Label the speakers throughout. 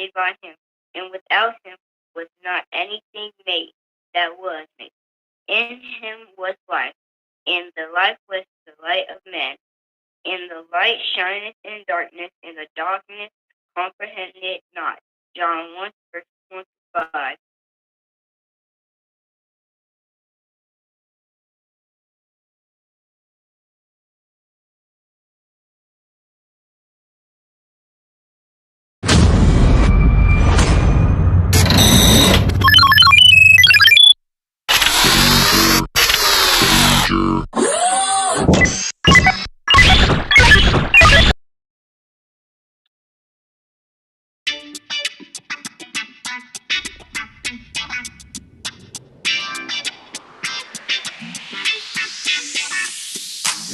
Speaker 1: made by him, and without him was not anything made that was made. In him was life, and the life was the light of men. And the light shineth in darkness, and the darkness comprehended it not. John 1, verse 25.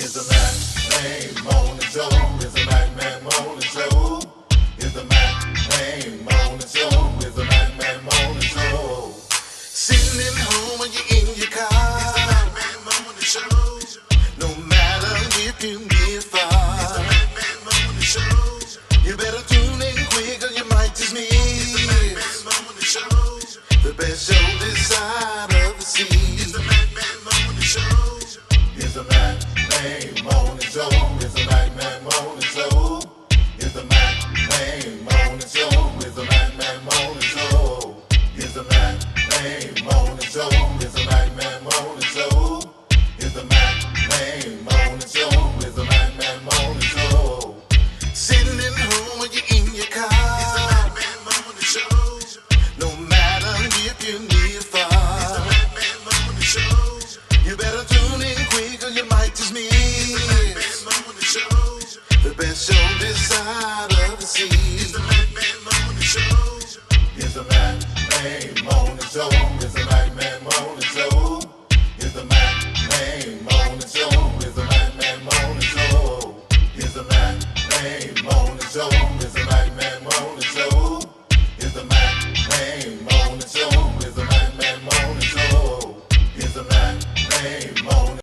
Speaker 2: Is the Mac name on the show? Is the Mac man on the show? Is the Mac name on the show? Is the Mac man on the show? Sitting at home or you in your car? Is the Mac man on the show? No matter if you near far. Is the Mac man on the show? You better tune in quick or you might just miss. Is the Mac man on the show? The best show this side of the sea. Is the Mac man on the show? Is the Mac name on the show? Is the Mac man on the show? Is the Mac name on the show? Is the Mac man on the show? Is the Mac name on the show? Is the Mac man on the show? Is the Mac name on the show? Is the Mac man on the show? Sitting at home or you in your car? Is the Mac man on the show? No matter if you're near far. Is the Mac man on the show? You better tune in quick or you might just miss. The best show this side of the sea. Is the Mac man on the show? Is the Mac name on the show? Is the Mac man on the show? Is the Mac name on the show? Is the Mac man on the show? Is the Mac name on the show? Is the Mac man on the show? Is the Mac name on the show? Is the Mac man on the show? Is the Mac name on the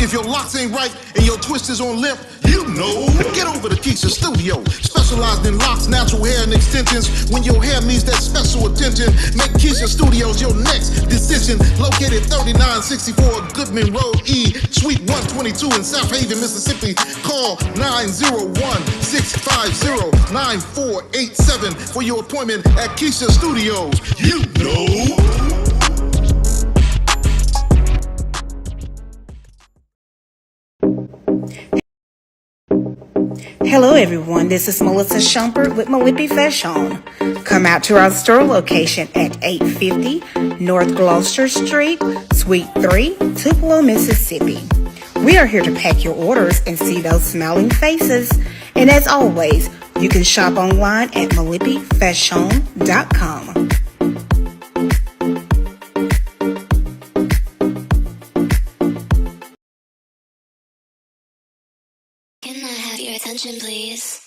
Speaker 3: If your locks ain't right and your twist is on limp, you know. Get over to Keisha Studio. Specialized in locks, natural hair, and extensions. When your hair needs that special attention, make Keisha Studios your next decision. Located 3964 Goodman Road E, Suite 122 in South Haven, Mississippi. Call 901-650-9487 for your appointment at Keisha Studios. You know.
Speaker 4: Hello everyone, this is Melissa Shumpert with Malippi Fashion. Come out to our store location at 850 North Gloucester Street, Suite 3, Tupelo, Mississippi. We are here to pack your orders and see those smiling faces. And as always, you can shop online at malippifashion.com.
Speaker 5: Can I have your attention, please?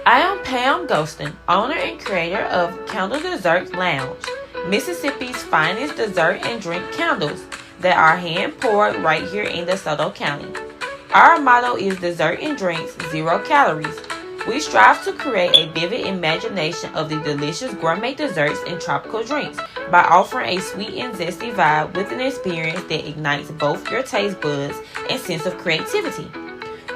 Speaker 6: I am Pam Ghostin, owner and creator of Candle Desserts Lounge, Mississippi's finest dessert and drink candles that are hand poured right here in DeSoto County. Our motto is dessert and drinks, 0 calories. We strive to create a vivid imagination of the delicious gourmet desserts and tropical drinks by offering a sweet and zesty vibe with an experience that ignites both your taste buds and sense of creativity.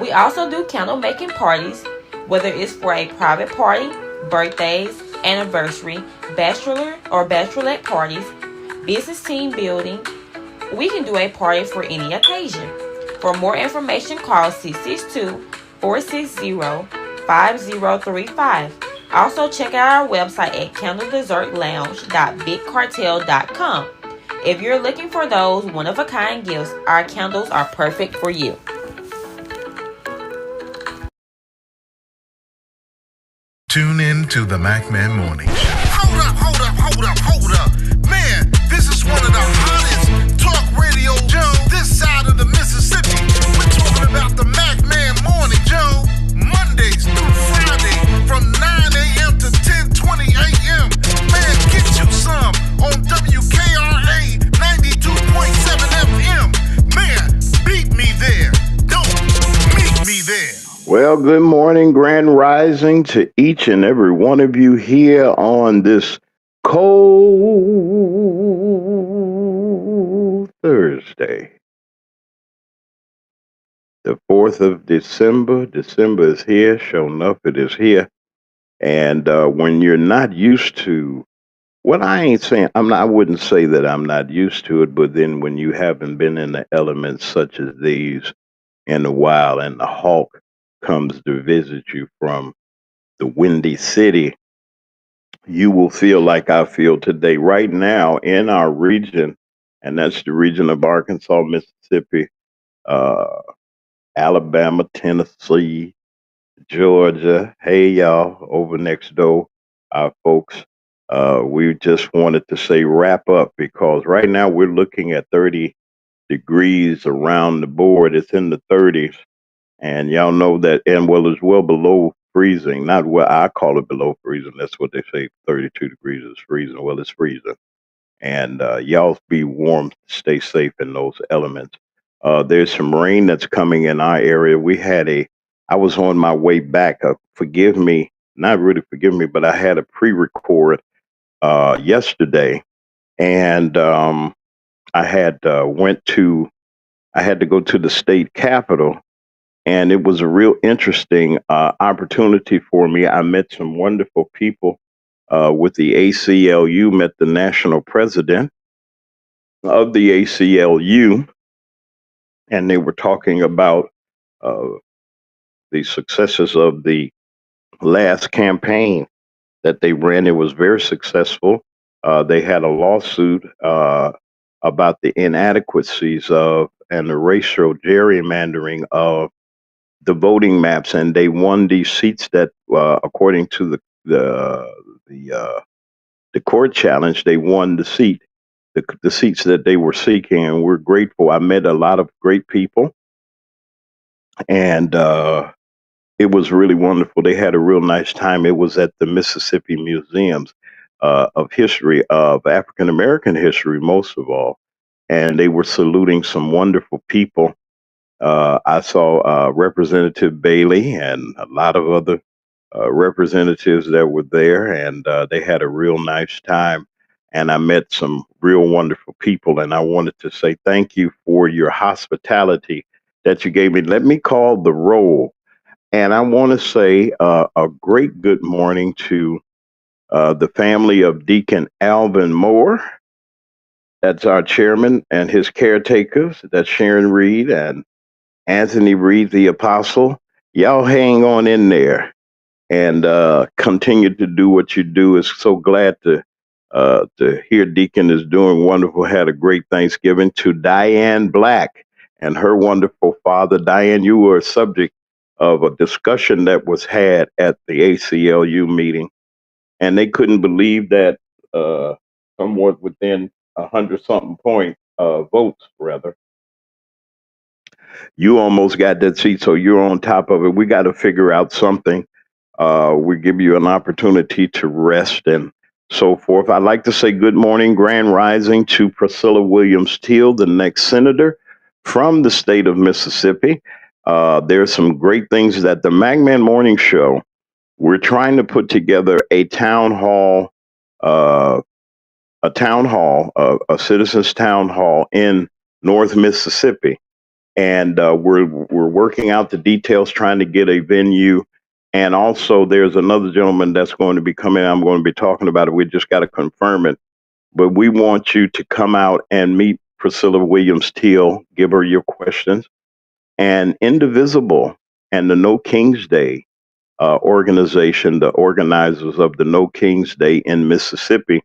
Speaker 6: We also do candle making parties, whether it's for a private party, birthdays, anniversary, bachelor or bachelorette parties, business team building. We can do a party for any occasion. For more information, call 662-460-5035. Also, check out our website at candledessertlounge.bigcartel.com. If you're looking for those one-of-a-kind gifts, our candles are perfect for you.
Speaker 3: Tune in to the MacMan Morning Show. Hold up. Man, this is one of the hottest talk radio shows this side of the Mississippi. We're talking about the MacMan Morning Show, Mondays through Friday from 9 a.m. to 10:20 a.m. Man, get you some on WKRA 92.7 FM. Man, beat me there. Don't meet me there.
Speaker 7: Well, good morning, grand rising to each and every one of you here on this cold Thursday, the 4th of December. December is here. Sure enough, it is here. And when you're not used to, well, I wouldn't say that I'm not used to it, but then when you haven't been in the elements such as these in a while, and the hawk comes to visit you from the Windy City, you will feel like I feel today. Right now in our region, and that's the region of Arkansas, Mississippi, uh, Alabama, Tennessee, Georgia. Hey, y'all, over next door, our folks. We just wanted to say wrap up because right now we're looking at 30 degrees around the board. It's in the 30s. And y'all know that, and well, it's well below freezing. Not what I call it below freezing. That's what they say. 32 degrees is freezing. Well, it's freezing. And y'all be warm, stay safe in those elements. There's some rain that's coming in our area. I was on my way back. Forgive me, not really forgive me, but I had a pre-record yesterday, and I had I had to go to the state capitol, and it was a real interesting opportunity for me. I met some wonderful people with the ACLU, met the national president of the ACLU, and they were talking about uh, the successes of the last campaign that they ran. It was very successful. They had a lawsuit about the inadequacies of and the racial gerrymandering of the voting maps, and they won these seats that, according to the court challenge, they won the seats that they were seeking, and we're grateful. I met a lot of great people, and it was really wonderful. They had a real nice time. It was at the Mississippi Museums of History, of African American history, most of all, and they were saluting some wonderful people. I saw Representative Bailey and a lot of other representatives that were there, and they had a real nice time. And I met some real wonderful people, and I wanted to say thank you for your hospitality that you gave me. Let me call the roll, and I want to say a great good morning to the family of Deacon Alvin Moore. That's our chairman, and his caretakers. That's Sharon Reed and Anthony Reed, the apostle. Y'all hang on in there and continue to do what you do. Is so glad to hear Deacon is doing wonderful. Had a great Thanksgiving. To Diane Black and her wonderful father. Diane, you were a subject of a discussion that was had at the ACLU meeting, and they couldn't believe that somewhat within 100-something point votes, rather, you almost got that seat, so you're on top of it. We got to figure out something. We give you an opportunity to rest and so forth. I'd like to say good morning, grand rising to Priscilla Williams Teal, the next senator from the state of Mississippi. There's some great things that the MacMan Morning Show We're trying to put together a town hall, uh, a citizens town hall in North Mississippi, and we're working out the details, trying to get a venue. And also, there's another gentleman that's going to be coming. I'm going to be talking about it. We just got to confirm it. But we want you to come out and meet Priscilla Williams Teal, give her your questions, and Indivisible and the No Kings Day organization, the organizers of the No Kings Day in Mississippi,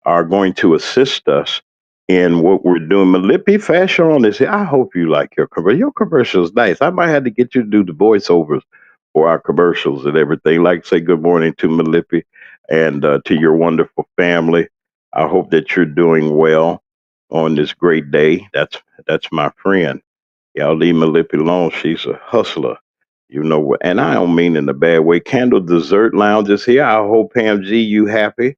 Speaker 7: are going to assist us in what we're doing. Malipi Fashion is here. I hope you like your commercial. Your commercial is nice. I might have to get you to do the voiceovers for our commercials and everything. Like say good morning to Malipi and to your wonderful family. I hope that you're doing well on this great day. That's my friend. Y'all leave Malipi alone. She's a hustler. You know what? And I don't mean in a bad way. Candle Dessert Lounge is here. I hope Pam G you happy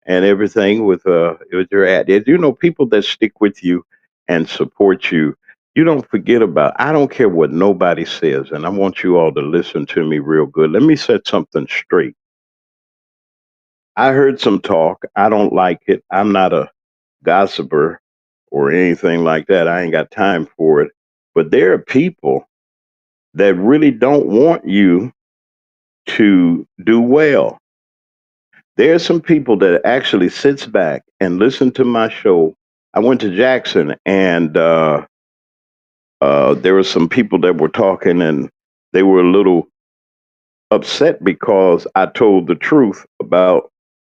Speaker 7: and everything with your ad. You know, people that stick with you and support you, you don't forget about. I don't care what nobody says, and I want you all to listen to me real good. Let me set something straight. I heard some talk. I don't like it. I'm not a gossiper or anything like that. I ain't got time for it. But there are people that really don't want you to do well. There are some people that actually sits back and listen to my show. I went to Jackson, and there were some people that were talking, and they were a little upset because I told the truth about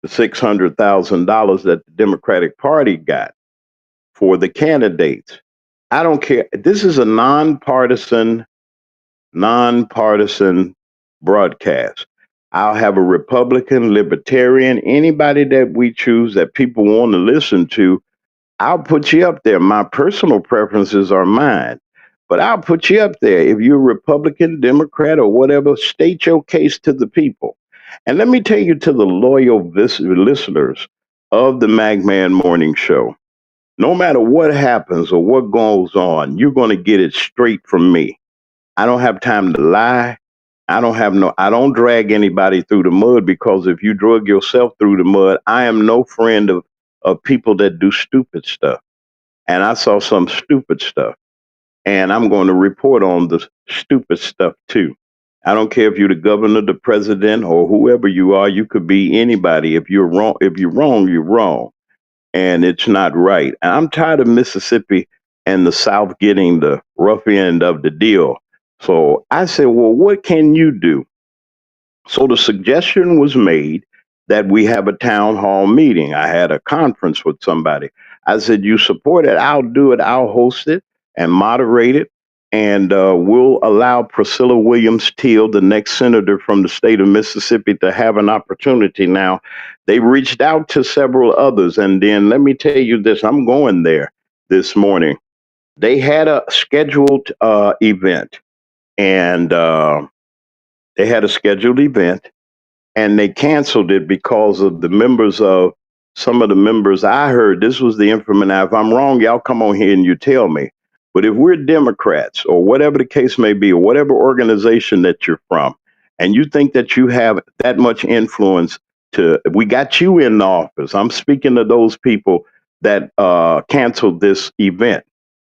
Speaker 7: the $600,000 that the Democratic Party got for the candidates. I don't care. This is a nonpartisan broadcast. I'll have a Republican, Libertarian, anybody that we choose that people want to listen to. I'll put you up there. My personal preferences are mine, but I'll put you up there. If you're a Republican, Democrat, or whatever, state your case to the people. And let me tell you to the loyal listeners of the Magman Morning Show, no matter what happens or what goes on, you're going to get it straight from me. I don't have time to lie. I don't drag anybody through the mud, because if you drug yourself through the mud, I am no friend of people that do stupid stuff. And I saw some stupid stuff, and I'm going to report on the stupid stuff too. I don't care if you're the governor, the president, or whoever you are. You could be anybody. If you're wrong, you're wrong, and it's not right. And I'm tired of Mississippi and the South getting the rough end of the deal. So I said, well, what can you do? So the suggestion was made that we have a town hall meeting. I had a conference with somebody. I said, you support it, I'll do it, I'll host it and moderate it. And we'll allow Priscilla Williams Teal, the next senator from the state of Mississippi, to have an opportunity. Now, they reached out to several others. And then let me tell you this, I'm going there this morning. They had a scheduled event, and they had a scheduled event, and they canceled it because of the members of some of the members. I heard this was the information. Now, if I'm wrong, y'all come on here and you tell me. But if we're Democrats or whatever the case may be, or whatever organization that you're from, and you think that you have that much influence we got you in the office. I'm speaking to those people that canceled this event.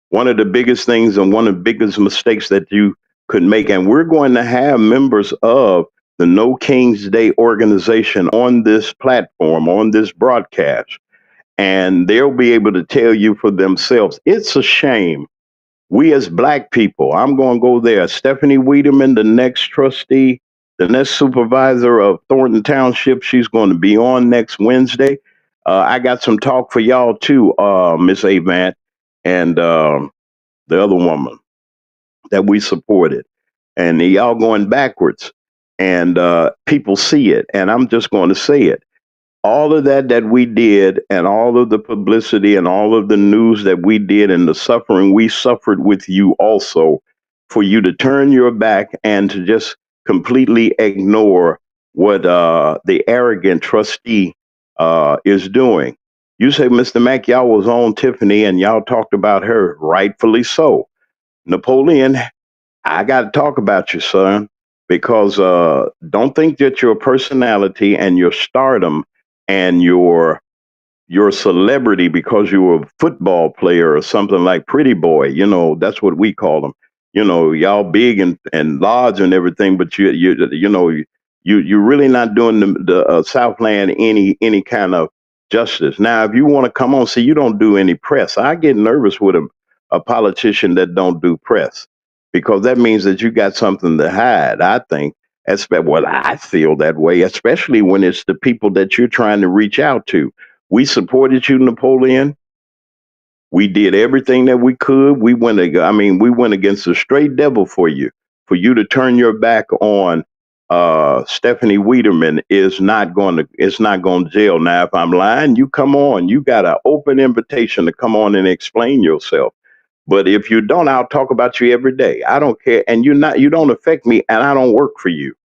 Speaker 7: One of the biggest things and one of the biggest mistakes that you could make, and we're going to have members of the No Kings Day organization on this platform, on this broadcast, and they'll be able to tell you for themselves. It's a shame. We as black people, I'm going to go there. Stephanie Wiedemann, the next trustee, the next supervisor of Thornton Township, she's going to be on next Wednesday. I got some talk for y'all too, Miss Avant, and the other woman that we supported. And y'all going backwards, and people see it, and I'm just going to say it. All of that we did, and all of the publicity and all of the news that we did, and the suffering we suffered with you also, for you to turn your back and to just completely ignore what the arrogant trustee is doing. You say, Mr. Mack, y'all was on Tiffany and y'all talked about her, rightfully so. Napoleon, I got to talk about you, son, because don't think that your personality and your stardom and your celebrity because you were a football player or something like Pretty Boy. That's what we call them. Y'all big and large and everything, but you're really not doing the Southland any kind of justice. Now, if you want to come on, see, you don't do any press. I get nervous with a politician that don't do press because that means that you got something to hide. I think. Well, I feel that way, especially when it's the people that you're trying to reach out to. We supported you, Napoleon. We did everything that we could. We went against the straight devil for you. For you to turn your back on Stephanie Weiderman it's not going to jail. Now, if I'm lying, you come on. You got an open invitation to come on and explain yourself. But if you don't, I'll talk about you every day. I don't care. And you don't affect me and I don't work for you.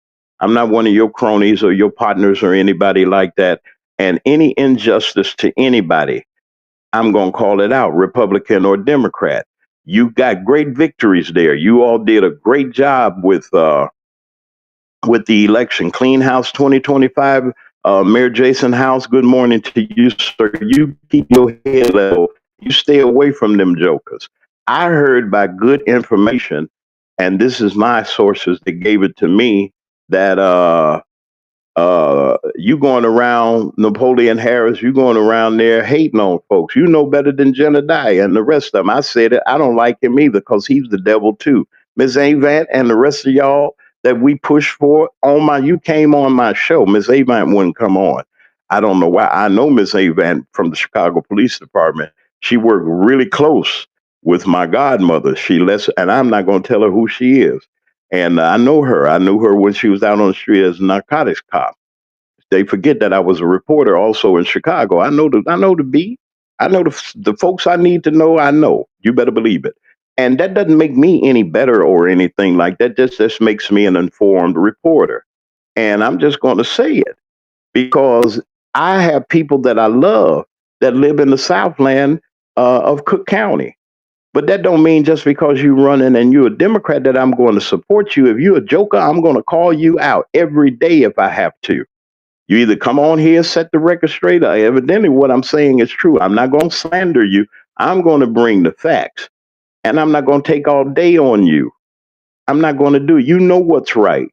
Speaker 7: I'm not one of your cronies or your partners or anybody like that. And any injustice to anybody, I'm going to call it out, Republican or Democrat. You got great victories there. You all did a great job with the election. Clean House 2025, Mayor Jason House, good morning to you, sir. You keep your head level. You stay away from them jokers. I heard by good information, and this is my sources that gave it to me, that you going around Napoleon Harris, you going around there hating on folks. You know better than Jedediah and the rest of them. I said it. I don't like him either because he's the devil too. Miss Avant and the rest of y'all that we push for you came on my show. Miss Avant wouldn't come on. I don't know why. I know Miss Avant from the Chicago Police Department. She worked really close with my godmother. And I'm not going to tell her who she is. And I know her. I knew her when she was out on the street as a narcotics cop. They forget that I was a reporter also in Chicago. I know the beat. I know the folks I need to know. I know. You better believe it. And that doesn't make me any better or anything like that. Just makes me an informed reporter. And I'm just going to say it because I have people that I love that live in the Southland of Cook County. But that don't mean just because you're running and you're a Democrat that I'm going to support you. If you're a joker, I'm going to call you out every day if I have to. You either come on here, set the record straight, or evidently what I'm saying is true. I'm not going to slander you. I'm going to bring the facts. And I'm not going to take all day on you. I'm not going to do it. You know what's right.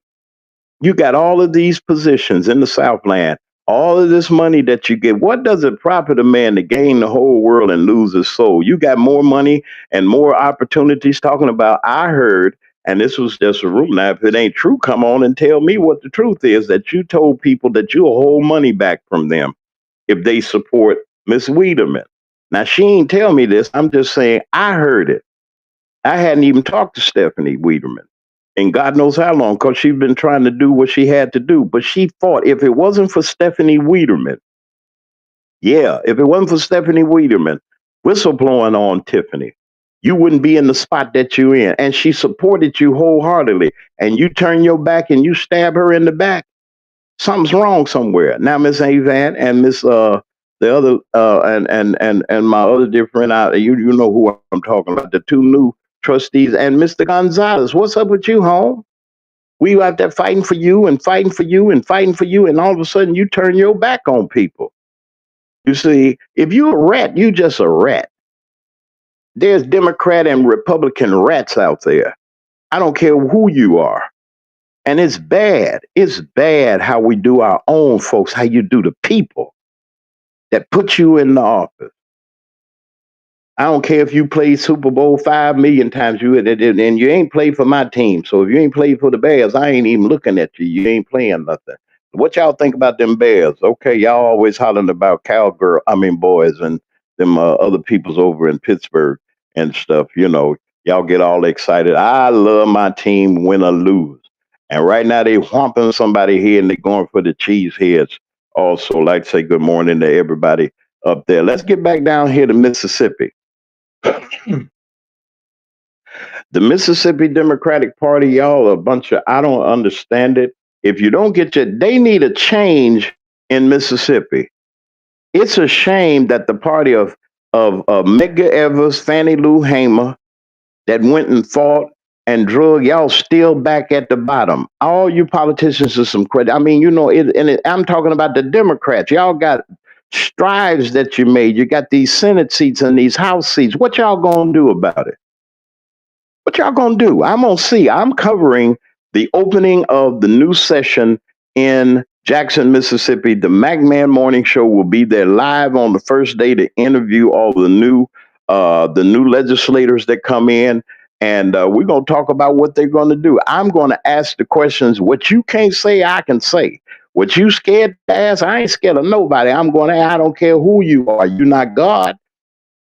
Speaker 7: You got all of these positions in the Southland, all of this money that you get. What does it profit a man to gain the whole world and lose his soul? You got more money and more opportunities talking about. I heard, and this was just a rumor. Now, if it ain't true, come on and tell me what the truth is, that you told people that you'll hold money back from them if they support Miss Weiderman. Now, she ain't tell me this. I'm just saying I heard it. I hadn't even talked to Stephanie Weiderman. And God knows how long, because she's been trying to do what she had to do. But she fought. If it wasn't for Stephanie Weiderman, if it wasn't for Stephanie Weiderman, whistleblowing on Tiffany, you wouldn't be in the spot that you're in. And she supported you wholeheartedly. And you turn your back and you stab her in the back. Something's wrong somewhere. Now, Miss Avant and Miss the other and my other dear friend, you know who I'm talking about, the two new trustees, and Mr. Gonzalez. What's up with you, home? We out there fighting for you and fighting for you and fighting for you, and all of a sudden you turn your back on people. You see, if you're a rat, you just a rat. There's Democrat and Republican rats out there. I don't care who you are. And it's bad. It's bad how we do our own folks, how you do the people that put you in the office. I don't care if you played Super Bowl 5 million times, and you ain't played for my team. So if you ain't played for the Bears, I ain't even looking at you. You ain't playing nothing. What y'all think about them Bears? Okay, y'all always hollering about boys and them other peoples over in Pittsburgh and stuff. Y'all get all excited. I love my team, win or lose. And right now they whomping somebody here and they going for the cheese heads. Also, like to say good morning to everybody up there. Let's get back down here to Mississippi. The Mississippi Democratic Party, y'all, a bunch of, I don't understand it. If you don't get they need a change in Mississippi. It's a shame that the party of Medgar Evers, Fannie Lou Hamer, that went and fought and drug, y'all still back at the bottom. All you politicians are some credit. I mean, I'm talking about the Democrats. Y'all got strides that you made. You got these Senate seats and these House seats. What y'all gonna do about it? What y'all gonna do? I'm gonna see. I'm covering the opening of the new session in Jackson, Mississippi. The McMahon Morning Show will be there live on the first day to interview all the new legislators that come in, and we're gonna talk about what they're gonna do. I'm gonna ask the questions. What you can't say, I can say. What you scared to ask, I ain't scared of nobody. I'm gonna. I don't care who you are. You're not God.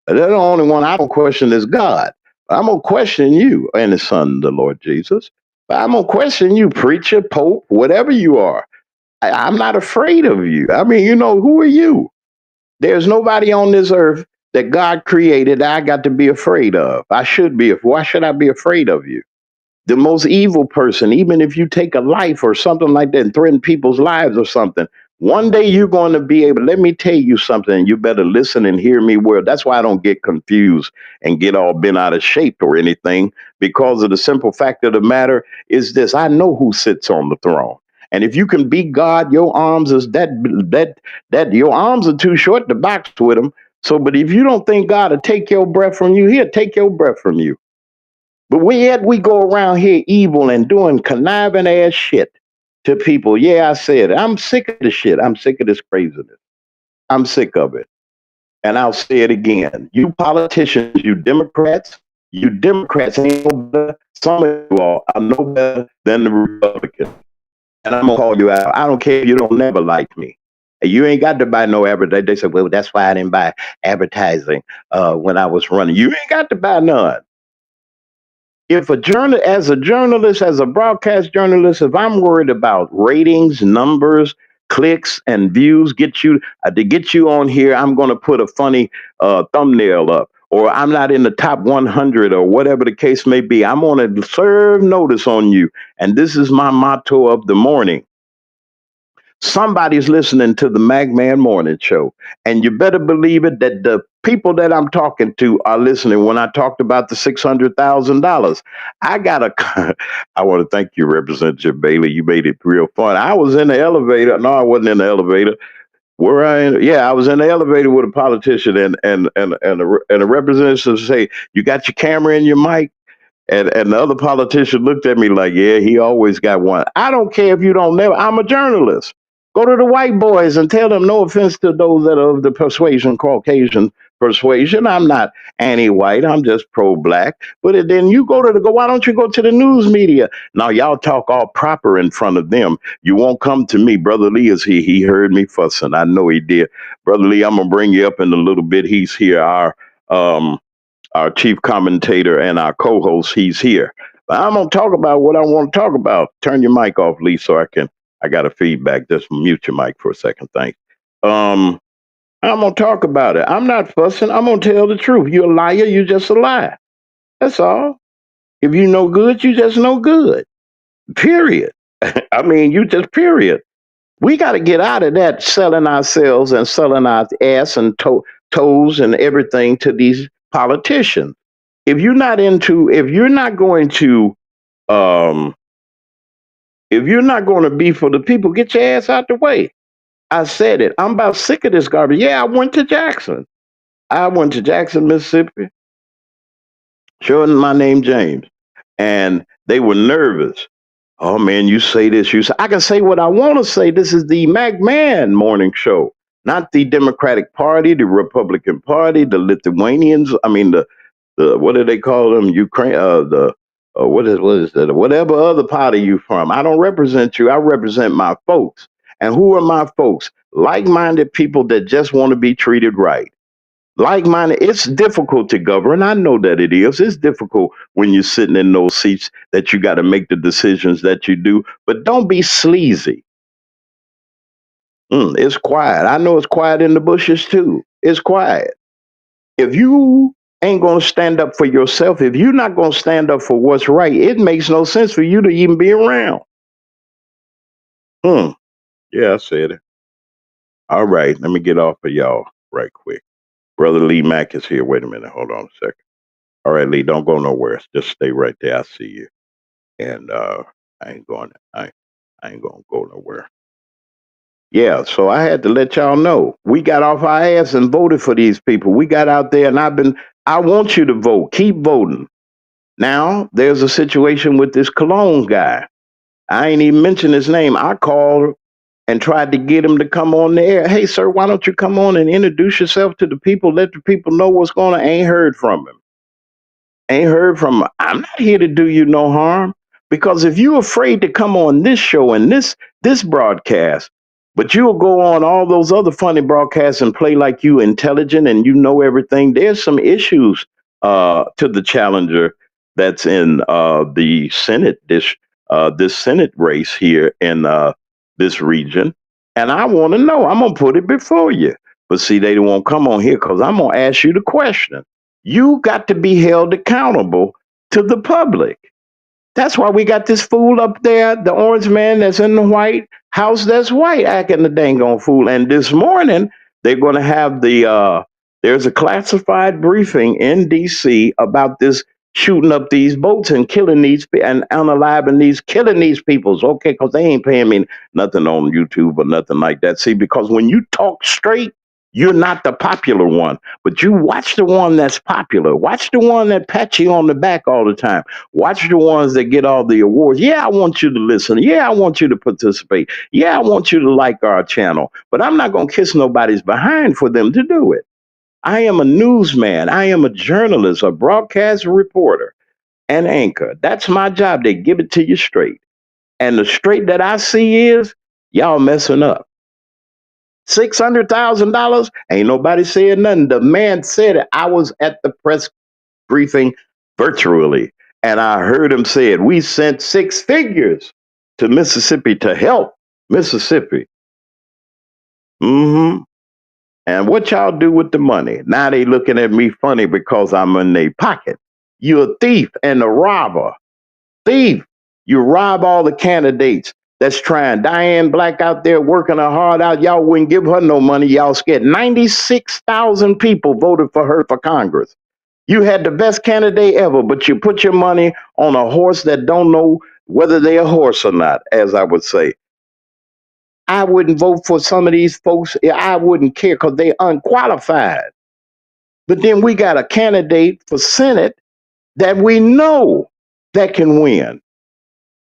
Speaker 7: They're the only one I don't question is God. I'm gonna question you and His Son, the Lord Jesus. But I'm gonna question you, preacher, pope, whatever you are. I'm not afraid of you. I mean, who are you? There's nobody on this earth that God created that I got to be afraid of. I should be. Why should I be afraid of you? The most evil person, even if you take a life or something like that and threaten people's lives or something, one day you're going to be able, let me tell you something, you better listen and hear me well. That's why I don't get confused and get all bent out of shape or anything, because of the simple fact of the matter is this: I know who sits on the throne. And if you can be God, your arms is that your arms are too short to box with him. So, but if you don't think God will take your breath from you, he'll take your breath from you. But we go around here evil and doing conniving ass shit to people. Yeah, I said it. I'm sick of this shit. I'm sick of this craziness. I'm sick of it. And I'll say it again. You politicians, you Democrats ain't no better. Some of you all are no better than the Republicans. And I'm gonna call you out. I don't care if you don't never like me. You ain't got to buy no advertising. They said, well, that's why I didn't buy advertising when I was running. You ain't got to buy none. If as a journalist, as a broadcast journalist, if I'm worried about ratings, numbers, clicks, and views, to get you on here, I'm going to put a funny thumbnail up, or I'm not in the top 100, or whatever the case may be. I'm going to serve notice on you, and this is my motto of the morning. Somebody's listening to the McMahon Morning Show, and you better believe it that the people that I'm talking to are listening. When I talked about the $600,000, I want to thank you, Representative Bailey. You made it real fun. I was in the elevator. No, I wasn't in the elevator. Yeah, I was in the elevator with a politician, and a representative say, "You got your camera and your mic?" And the other politician looked at me like, yeah, he always got one. I don't care if you don't never. I'm a journalist. Go to the white boys and tell them, no offense to those that are of the persuasion, Caucasian persuasion. I'm not anti-white. I'm just pro-black. But then you why don't you go to the news media? Now y'all talk all proper in front of them. You won't come to me. Brother Lee is here. He heard me fussing. I know he did. Brother Lee, I'm going to bring you up in a little bit. He's here. Our chief commentator and our co-host, he's here. But I'm gonna talk about what I want to talk about. Turn your mic off, Lee, so I got a feedback. Just mute your mic for a second, thanks. Um, I'm gonna talk about it. I'm not fussing. I'm gonna tell the truth. You're a liar. You just a lie. That's all. If you know good, you just know good. Period. I mean, you just period. We got to get out of that selling ourselves and selling our ass and toes and everything to these politicians. If you're not going to um if you're not going to be for the people, get your ass out the way. I said it. I'm about sick of this garbage. Yeah, I went to Jackson, Mississippi, showing my name James, and they were nervous. Oh man, you say this, you say I can say what I want to say. This is the McMahon Morning Show, not the Democratic Party, the Republican Party, the Lithuanians. I mean the what do they call them? Ukraine, the what is that? Whatever other party you from. I don't represent you. I represent my folks. And who are my folks? Like-minded people that just want to be treated right. Like-minded. It's difficult to govern. I know that it is. It's difficult when you're sitting in those seats that you got to make the decisions that you do. But don't be sleazy. It's quiet. I know it's quiet in the bushes too. It's quiet. If you ain't going to stand up for yourself, if you're not going to stand up for what's right, it makes no sense for you to even be around. Yeah, I said it. All right, let me get off of y'all right quick. Brother Lee Mack is here. Wait a minute. Hold on a second. All right, Lee, don't go nowhere. Just stay right there. I see you. And I ain't going I ain't gonna go nowhere. Yeah, so I had to let y'all know. We got off our ass and voted for these people. We got out there and I want you to vote. Keep voting. Now, there's a situation with this Cologne guy. I ain't even mentioned his name. I called and tried to get him to come on the air. Hey, sir, why don't you come on and introduce yourself to the people? Let the people know what's going on. Ain't heard from him. Ain't heard from him. I'm not here to do you no harm because if you're afraid to come on this show and this broadcast, but you'll go on all those other funny broadcasts and play like you intelligent and you know everything. There's some issues to the challenger that's in the Senate this Senate race here in this region, and I want to know. I'm gonna put it before you, but see, they won't come on here because I'm gonna ask you the question. You got to be held accountable to the public. That's why we got this fool up there, the orange man that's in the White House that's white, acting the dang on fool. And this morning, they're going to have there's a classified briefing in D.C. about this shooting up these boats and killing and unaliving killing these peoples. Okay, because they ain't paying me nothing on YouTube or nothing like that. See, because when you talk straight, you're not the popular one, but you watch the one that's popular. Watch the one that pats you on the back all the time. Watch the ones that get all the awards. Yeah, I want you to listen. Yeah, I want you to participate. Yeah, I want you to like our channel. But I'm not going to kiss nobody's behind for them to do it. I am a newsman. I am a journalist, a broadcast reporter, and anchor. That's my job. They give it to you straight. And the straight that I see is y'all messing up. $600,000. Ain't nobody saying nothing. The man said it. I was at the press briefing virtually, and I heard him say it. We sent six figures to Mississippi to help Mississippi. Mm-hmm. And what y'all do with the money? Now they looking at me funny because I'm in their pocket. You a thief and a robber. Thief. You rob all the candidates that's trying. Diane Black out there working her heart out. Y'all wouldn't give her no money. Y'all scared. 96,000 people voted for her for Congress. You had the best candidate ever, but you put your money on a horse that don't know whether they're a horse or not, as I would say. I wouldn't vote for some of these folks. I wouldn't care because they're unqualified. But then we got a candidate for Senate that we know that can win.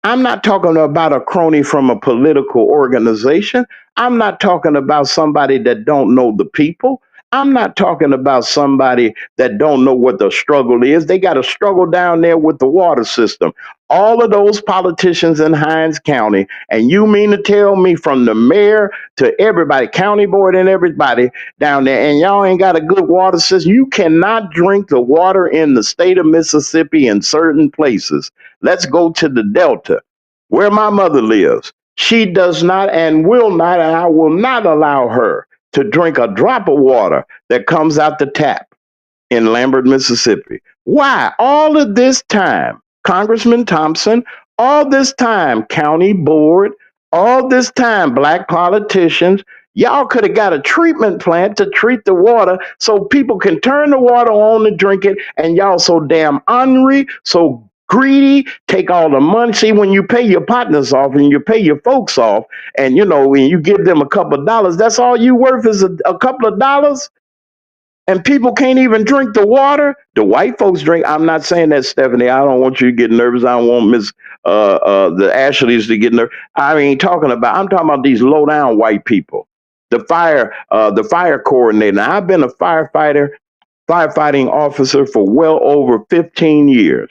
Speaker 7: I'm not talking about a crony from a political organization. I'm not talking about somebody that don't know the people. I'm not talking about somebody that don't know what the struggle is. They got a struggle down there with the water system. All of those politicians in Hinds County, and you mean to tell me from the mayor to everybody, county board and everybody down there, and y'all ain't got a good water system. You cannot drink the water in the state of Mississippi in certain places. Let's go to the Delta, where my mother lives. She does not and will not, and I will not allow her to drink a drop of water that comes out the tap in Lambert, Mississippi. Why? All of this time, Congressman Thompson, all this time, county board, all this time, black politicians, y'all could have got a treatment plant to treat the water so people can turn the water on to drink it, and y'all so damn ornery, so greedy, take all the money. See, when you pay your partners off and you pay your folks off, and you know, when you give them a couple of dollars, that's all you worth is a couple of dollars. And people can't even drink the water. The white folks drink. I'm not saying that, Stephanie. I don't want you to get nervous. I don't want Miss the Ashleys to get nervous. I ain't talking about. I'm talking about these low down white people. The fire coordinator. Now, I've been a firefighting officer for well over 15 years.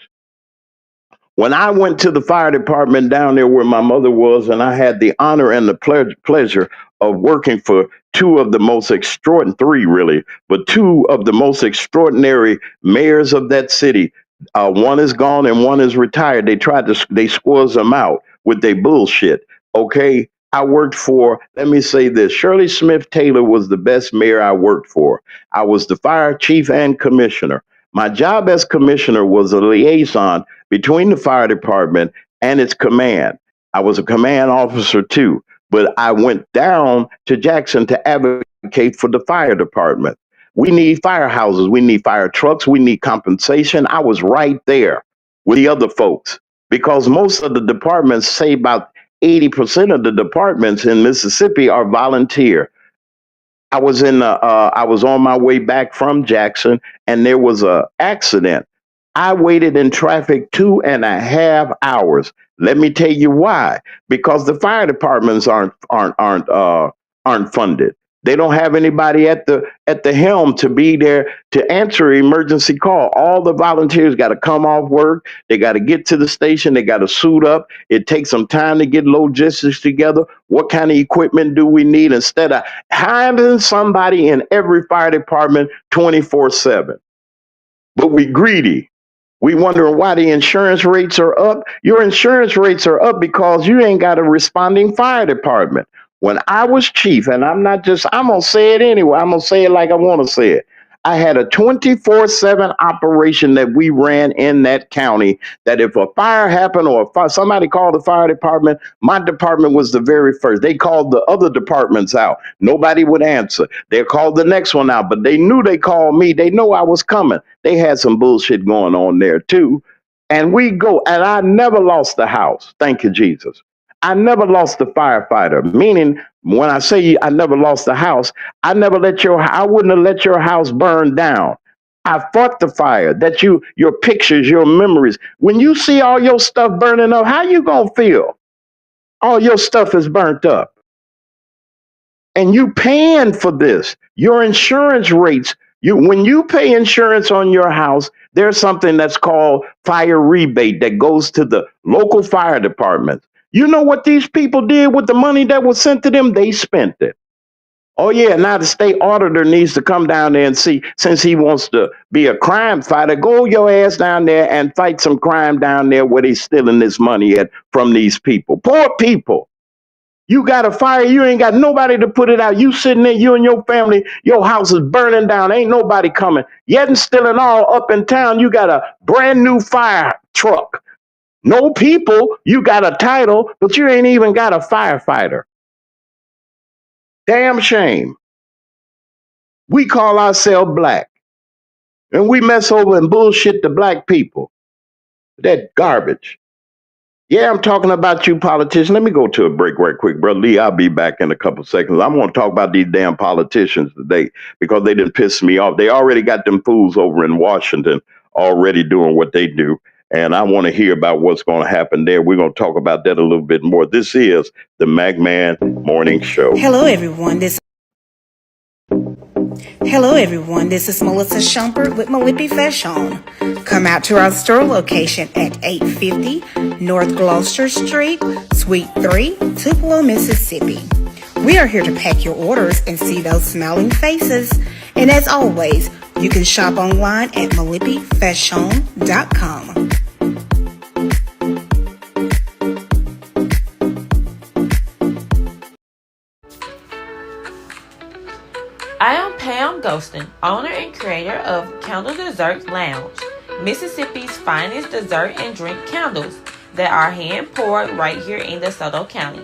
Speaker 7: When I went to the fire department down there where my mother was, and I had the honor and the pleasure of working for two of the most extraordinary, three really, but two of the most extraordinary mayors of that city. One is gone and one is retired. They squeeze them out with their bullshit. Okay. I worked for, let me say this, Shirley Smith Taylor was the best mayor I worked for. I was the fire chief and commissioner. My job as commissioner was a liaison between the fire department and its command. I was a command officer too, but I went down to Jackson to advocate for the fire department. We need firehouses. We need fire trucks. We need compensation. I was right there with the other folks because most of the departments, say about 80% of the departments in Mississippi are volunteer. I was on my way back from Jackson and there was a accident. I waited in traffic 2.5 hours. Let me tell you why. Because the fire departments aren't funded. They don't have anybody at the helm to be there to answer an emergency call. All the volunteers got to come off work. They got to get to the station. They got to suit up. It takes some time to get logistics together. What kind of equipment do we need instead of having somebody in every fire department 24/7? But we greedy. We wondering why the insurance rates are up. Your insurance rates are up because you ain't got a responding fire department. When I was chief, and I'm going to say it anyway. I'm going to say it like I want to say it. I had a 24/7 operation that we ran in that county that if a fire happened or somebody called the fire department, my department was the very first. They called the other departments out. Nobody would answer. They called the next one out, but they knew they called me. They know I was coming. They had some bullshit going on there too. And we go, and I never lost the house. Thank you, Jesus. I never lost the firefighter, meaning when I say I never lost the house, I wouldn't have let your house burn down. I fought the fire, your pictures, your memories. When you see all your stuff burning up, how you gonna feel? All your stuff is burnt up. And you paying for this. Your insurance rates, when you pay insurance on your house, there's something that's called fire rebate that goes to the local fire departments. You know what these people did with the money that was sent to them? They spent it. Oh, yeah, now the state auditor needs to come down there and see, since he wants to be a crime fighter, go your ass down there and fight some crime down there where they stealing this money from these people. Poor people. You got a fire, you ain't got nobody to put it out. You sitting there, you and your family, your house is burning down. Ain't nobody coming. Yet and still and all up in town, you got a brand new fire truck. No people, you got a title, but you ain't even got a firefighter. Damn shame. We call ourselves black. And we mess over and bullshit the black people. That garbage. Yeah, I'm talking about you politicians. Let me go to a break right quick. Brother Lee, I'll be back in a couple seconds. I'm going to talk about these damn politicians today because they didn't piss me off. They already got them fools over in Washington already doing what they do. And I want to hear about what's going to happen there. We're going to talk about that a little bit more. This is the McMahon Morning Show.
Speaker 4: Hello, everyone. This is Melissa Schumpert with Malipi Fashion. Come out to our store location at 850 North Gloucester Street, Suite 3, Tupelo, Mississippi. We are here to pack your orders and see those smiling faces. And as always, you can shop online at malipifashion.com.
Speaker 6: I am Pam Ghostin, owner and creator of Candle Desserts Lounge, Mississippi's finest dessert and drink candles that are hand poured right here in DeSoto County.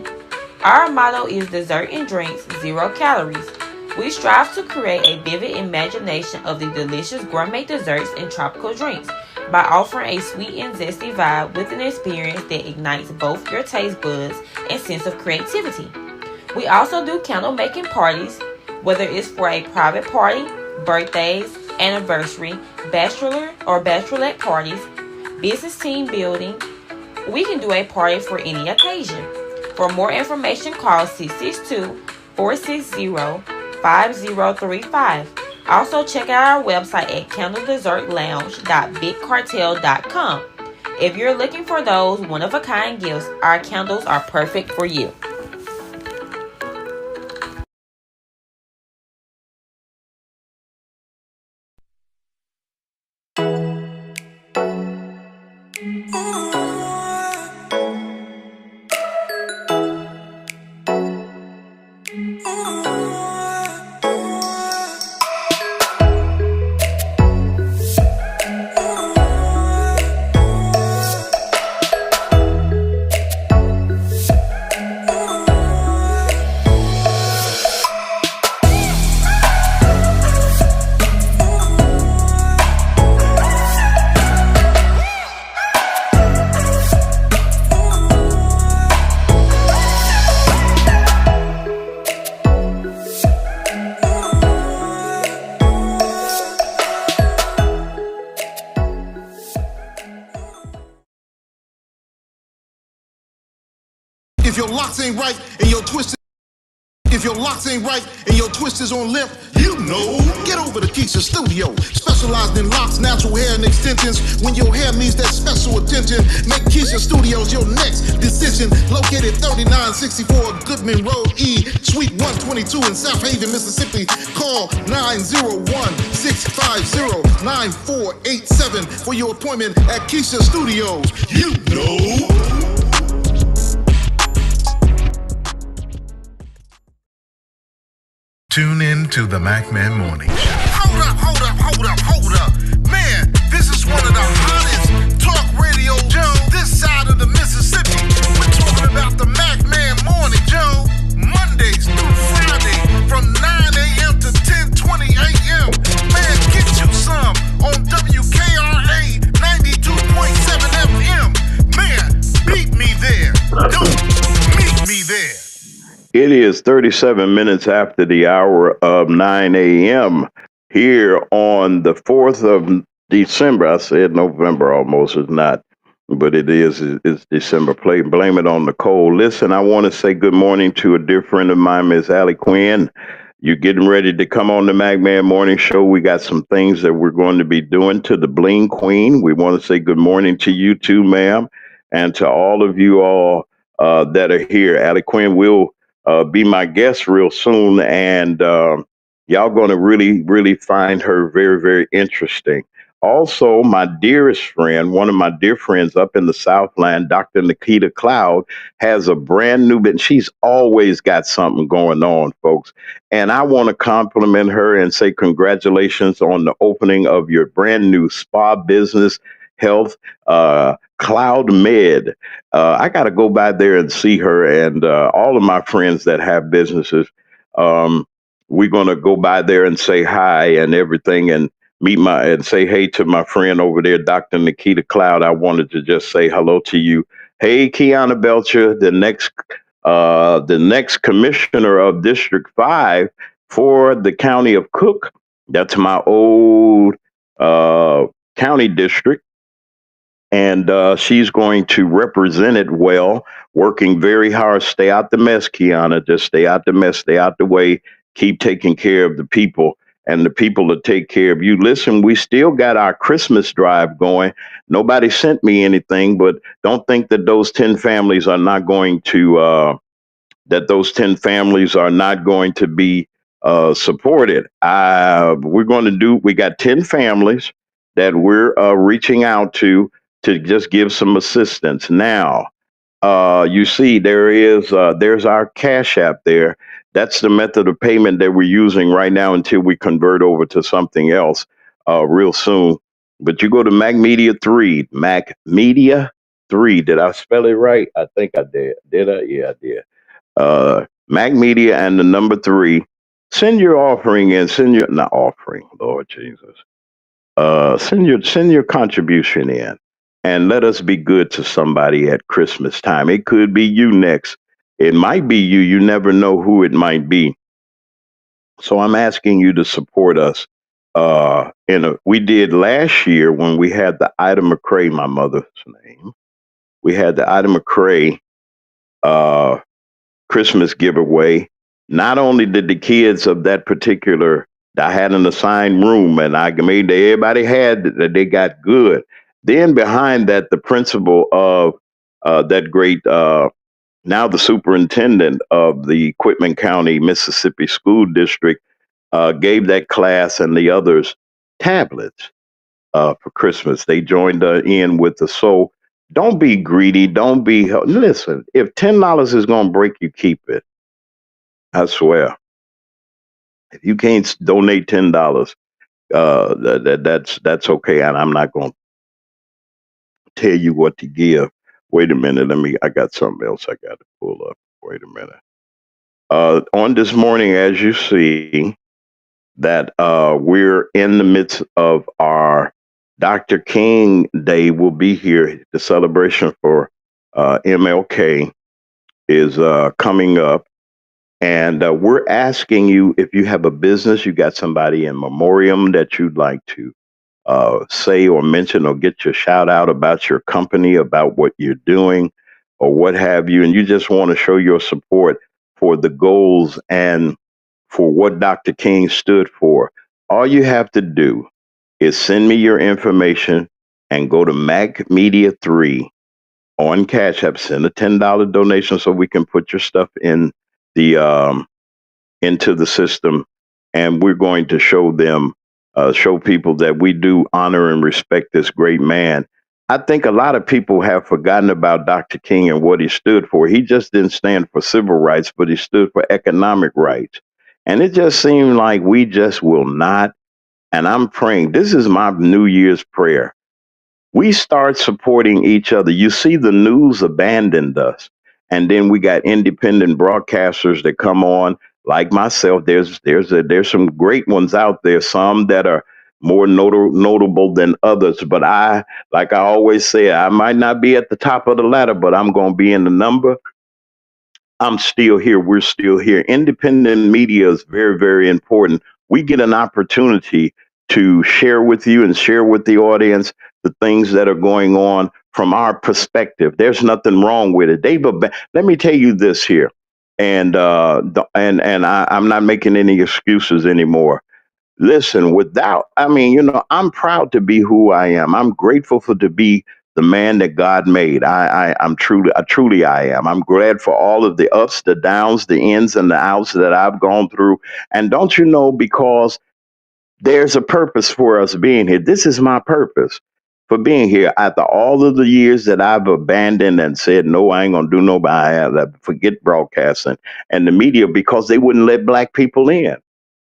Speaker 6: Our motto is dessert and drinks, 0 calories. We strive to create a vivid imagination of the delicious gourmet desserts and tropical drinks by offering a sweet and zesty vibe with an experience that ignites both your taste buds and sense of creativity. We also do candle making parties, whether it's for a private party, birthdays, anniversary, bachelor or bachelorette parties, business team building. We can do a party for any occasion. For more information, call 662-460-5035. Also, check out our website at candledessertlounge.bigcartel.com. If you're looking for those one-of-a-kind gifts, our candles are perfect for you.
Speaker 3: your locks ain't right and your twist If your locks ain't right and your twist is on limp, you know. Get over to Keisha Studio. Specialized in locks, natural hair, and extensions. When your hair needs that special attention, make Keisha Studios your next decision. Located 3964 Goodman Road E, Suite 122 in South Haven, Mississippi. Call 901-650-9487 for your appointment at Keisha Studios. You know.
Speaker 2: Tune in to the MacMan Morning Show.
Speaker 3: Hold up. Man, this is one of the hottest talk radio shows this side of the Mississippi. We're talking about the MacMan Morning Show, Mondays through Friday from 9 a.m. to 10:20 a.m. Man, get you some on WKRA 92.7 FM. Man, beat me there. Don't meet me there.
Speaker 7: It is 37 minutes after the hour of 9 a.m. here on the 4th of December. I said November almost, it's not, but it is. It's December. Blame it on the cold. Listen, I want to say good morning to a dear friend of mine, Miss Allie Quinn. You're getting ready to come on the MacMan Morning Show. We got some things that we're going to be doing to the Bling Queen. We want to say good morning to you too, ma'am, and to all of you all that are here. Allie Quinn will be my guest real soon, and y'all going to really find her very, very interesting. Also, my dearest friend, one of my dear friends up in the Southland, Dr. Nikita Cloud, has a brand new, but she's always got something going on, folks. And I want to compliment her and say congratulations on the opening of your brand new spa business, Health Cloud Med. I got to go by there and see her, and all of my friends that have businesses. We're going to go by there and say hi and everything, and and say hey to my friend over there, Dr. Nikita Cloud. I wanted to just say hello to you. Hey, Kiana Belcher, the next commissioner of District 5 for the county of Cook. That's my old county district. And she's going to represent it well, working very hard. Stay out the mess, Kiana. Just stay out the mess, stay out the way. Keep taking care of the people, and the people will take care of you. Listen, we still got our Christmas drive going. Nobody sent me anything, but don't think that those 10 families are not going to be supported. We got 10 families that we're reaching out to just give some assistance. Now, you see, there's our Cash App there. That's the method of payment that we're using right now until we convert over to something else real soon. But you go to Mac Media 3, Mac Media 3. Did I spell it right? I think I did. Did I? Yeah, I did. Mac Media and the number 3. Send your offering in. Not offering, Lord Jesus. Send your contribution in, and let us be good to somebody at Christmas time. It could be you next. It might be you. You never know who it might be. So I'm asking you to support us. We did last year when we had the Ida McCrae, my mother's name. We had the Ida McCrae Christmas giveaway. Not only did the kids of that particular, I had an assigned room, and I made everybody had that they got good. Then behind that, the principal of that great, now the superintendent of the Quitman County, Mississippi School District, gave that class and the others tablets for Christmas. They joined in with the so. Don't be greedy. Listen, if $10 is going to break you, keep it. I swear. If you can't donate $10, that's okay. And I'm not going to tell you what to give. Wait a minute. I got something else I got to pull up. Wait a minute. On this morning, as you see, that we're in the midst of our Dr. King Day. Will be here. The celebration for MLK is coming up. And we're asking you, if you have a business, you got somebody in memoriam that you'd like to say or mention or get your shout out about your company, about what you're doing, or what have you, and you just want to show your support for the goals and for what Dr. King stood for, all you have to do is send me your information and go to Mac Media 3 on Cash App. Send a $10 donation so we can put your stuff in the into the system, and we're going to show them, show people that we do honor and respect this great man. I think a lot of people have forgotten about Dr. King and what he stood for. He just didn't stand for civil rights, but he stood for economic rights. And it just seemed like we just will not. And I'm praying, this is my New Year's prayer. We start supporting each other. You see, the news abandoned us. And then we got independent broadcasters that come on, like myself. There's some great ones out there, some that are more notable than others. But like I always say, I might not be at the top of the ladder, but I'm going to be in the number. I'm still here. We're still here. Independent media is very, very important. We get an opportunity to share with you and share with the audience the things that are going on from our perspective. There's nothing wrong with it. Let me tell you this here, and I'm not making any excuses anymore. Listen, I'm proud to be who I am. I'm grateful to be the man that God made. Truly I am. I'm glad for all of the ups, the downs, the ins and the outs that I've gone through. And don't you know, because there's a purpose for us being here. This is my purpose for being here. After all of the years that I've abandoned and said, no, I ain't going to do nobody, I forget broadcasting and the media, because they wouldn't let black people in.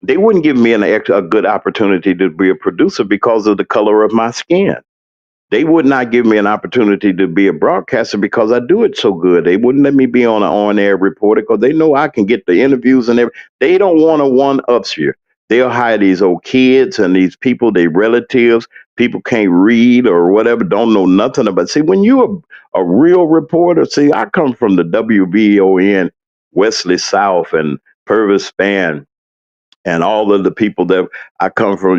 Speaker 7: They wouldn't give me a good opportunity to be a producer because of the color of my skin. They would not give me an opportunity to be a broadcaster because I do it so good. They wouldn't let me be on an on-air reporter because they know I can get the interviews and everything. They don't want to one-ups you. They'll hire these old kids and these people, their relatives, people can't read or whatever, don't know nothing about. See, when you're a real reporter, see, I come from the WBON, Wesley South and Purvis Span, and all of the people that I come from,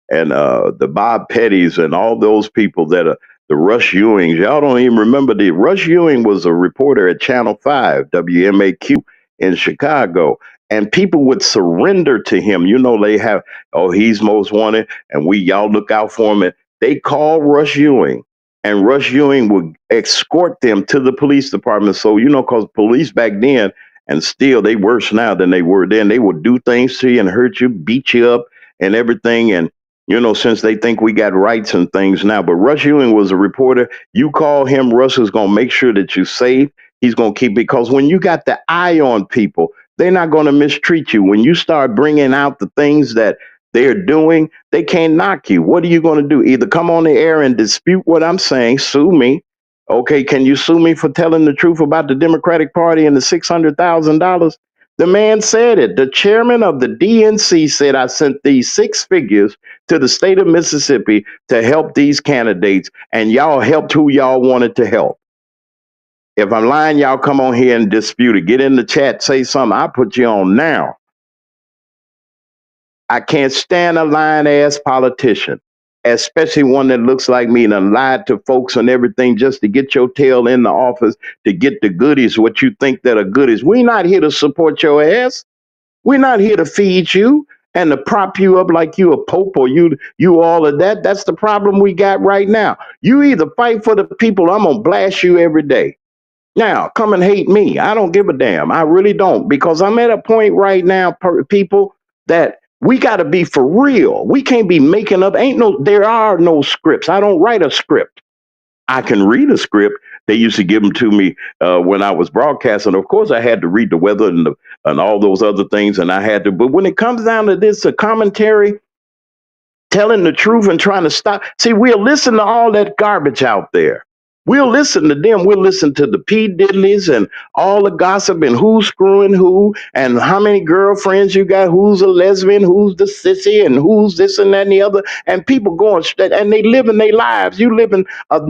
Speaker 7: and the Bob Pettys and all those people that are the Rush Ewings. Y'all don't even remember the Rush Ewing was a reporter at Channel 5, WMAQ in Chicago. And people would surrender to him. They have, oh, he's most wanted, and y'all look out for him. And they call Rush Ewing, and Rush Ewing would escort them to the police department. So, because police back then, and still, they worse now than they were then. They would do things to you and hurt you, beat you up and everything. And, since they think we got rights and things now. But Rush Ewing was a reporter. You call him, Russ is going to make sure that you're safe. He's going to keep, because when you got the eye on people, they're not going to mistreat you. When you start bringing out the things that they're doing, they can't knock you. What are you going to do? Either come on the air and dispute what I'm saying, sue me. Okay, can you sue me for telling the truth about the Democratic Party and the $600,000? The man said it. The chairman of the DNC said, I sent these six figures to the state of Mississippi to help these candidates, and y'all helped who y'all wanted to help. If I'm lying, y'all come on here and dispute it. Get in the chat, say something. I'll put you on now. I can't stand a lying ass politician, especially one that looks like me and lied to folks and everything just to get your tail in the office, to get the goodies, what you think that are goodies. We're not here to support your ass. We're not here to feed you and to prop you up like you a pope or you all of that. That's the problem we got right now. You either fight for the people, I'm going to blast you every day. Now, come and hate me. I don't give a damn. I really don't, because I'm at a point right now, people, that we got to be for real. We can't be making up. There are no scripts. I don't write a script. I can read a script. They used to give them to me when I was broadcasting. Of course, I had to read the weather and all those other things, and I had to. But when it comes down to this, a commentary, telling the truth and trying to stop. See, we'll listen to all that garbage out there. We'll listen to them. We'll listen to the P. Didleys and all the gossip and who's screwing who and how many girlfriends you got, who's a lesbian, who's the sissy, and who's this and that and the other. And people going and they living their lives. You living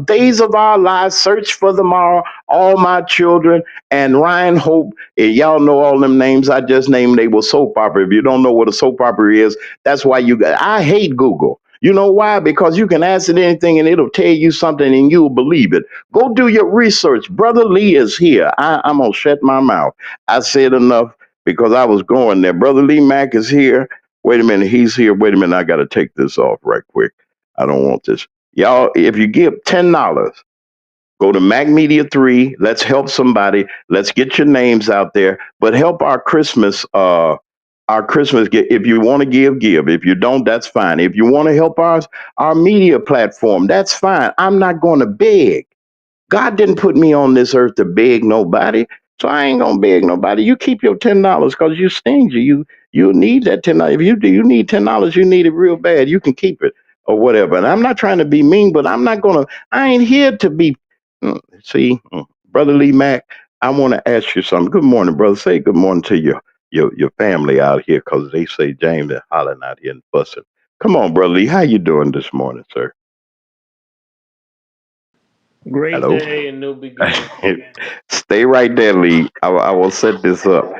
Speaker 7: days of our lives, search for tomorrow, all my children, and Ryan Hope. Y'all know all them names I just named. They were soap opera. If you don't know what a soap opera is, that's why I hate Google. You know why? Because you can ask it anything and it'll tell you something and you'll believe it. Go do your research. Brother Lee is here. I'm going to shut my mouth. I said enough because I was going there. Brother Lee Mack is here. Wait a minute. He's here. Wait a minute. I got to take this off right quick. I don't want this. Y'all, if you give $10, go to Mac Media 3. Let's help somebody. Let's get your names out there. But help our Christmas gift. If you want to give, give. If you don't, that's fine. If you want to help our media platform, that's fine. I'm not going to beg. God didn't put me on this earth to beg nobody. So I ain't gonna beg nobody. You keep your $10 because you stingy. You need that $10. If you need $10, you need it real bad. You can keep it or whatever. And I'm not trying to be mean, but I ain't here to be Brother Lee Mack, I want to ask you something. Good morning, brother. Say good morning to your family out here, because they say James is hollering out here and fussing. Come on, brother Lee. How you doing this morning, sir?
Speaker 8: Great
Speaker 7: Hello?
Speaker 8: day and new beginning.
Speaker 7: Stay right there, Lee. I will set this up.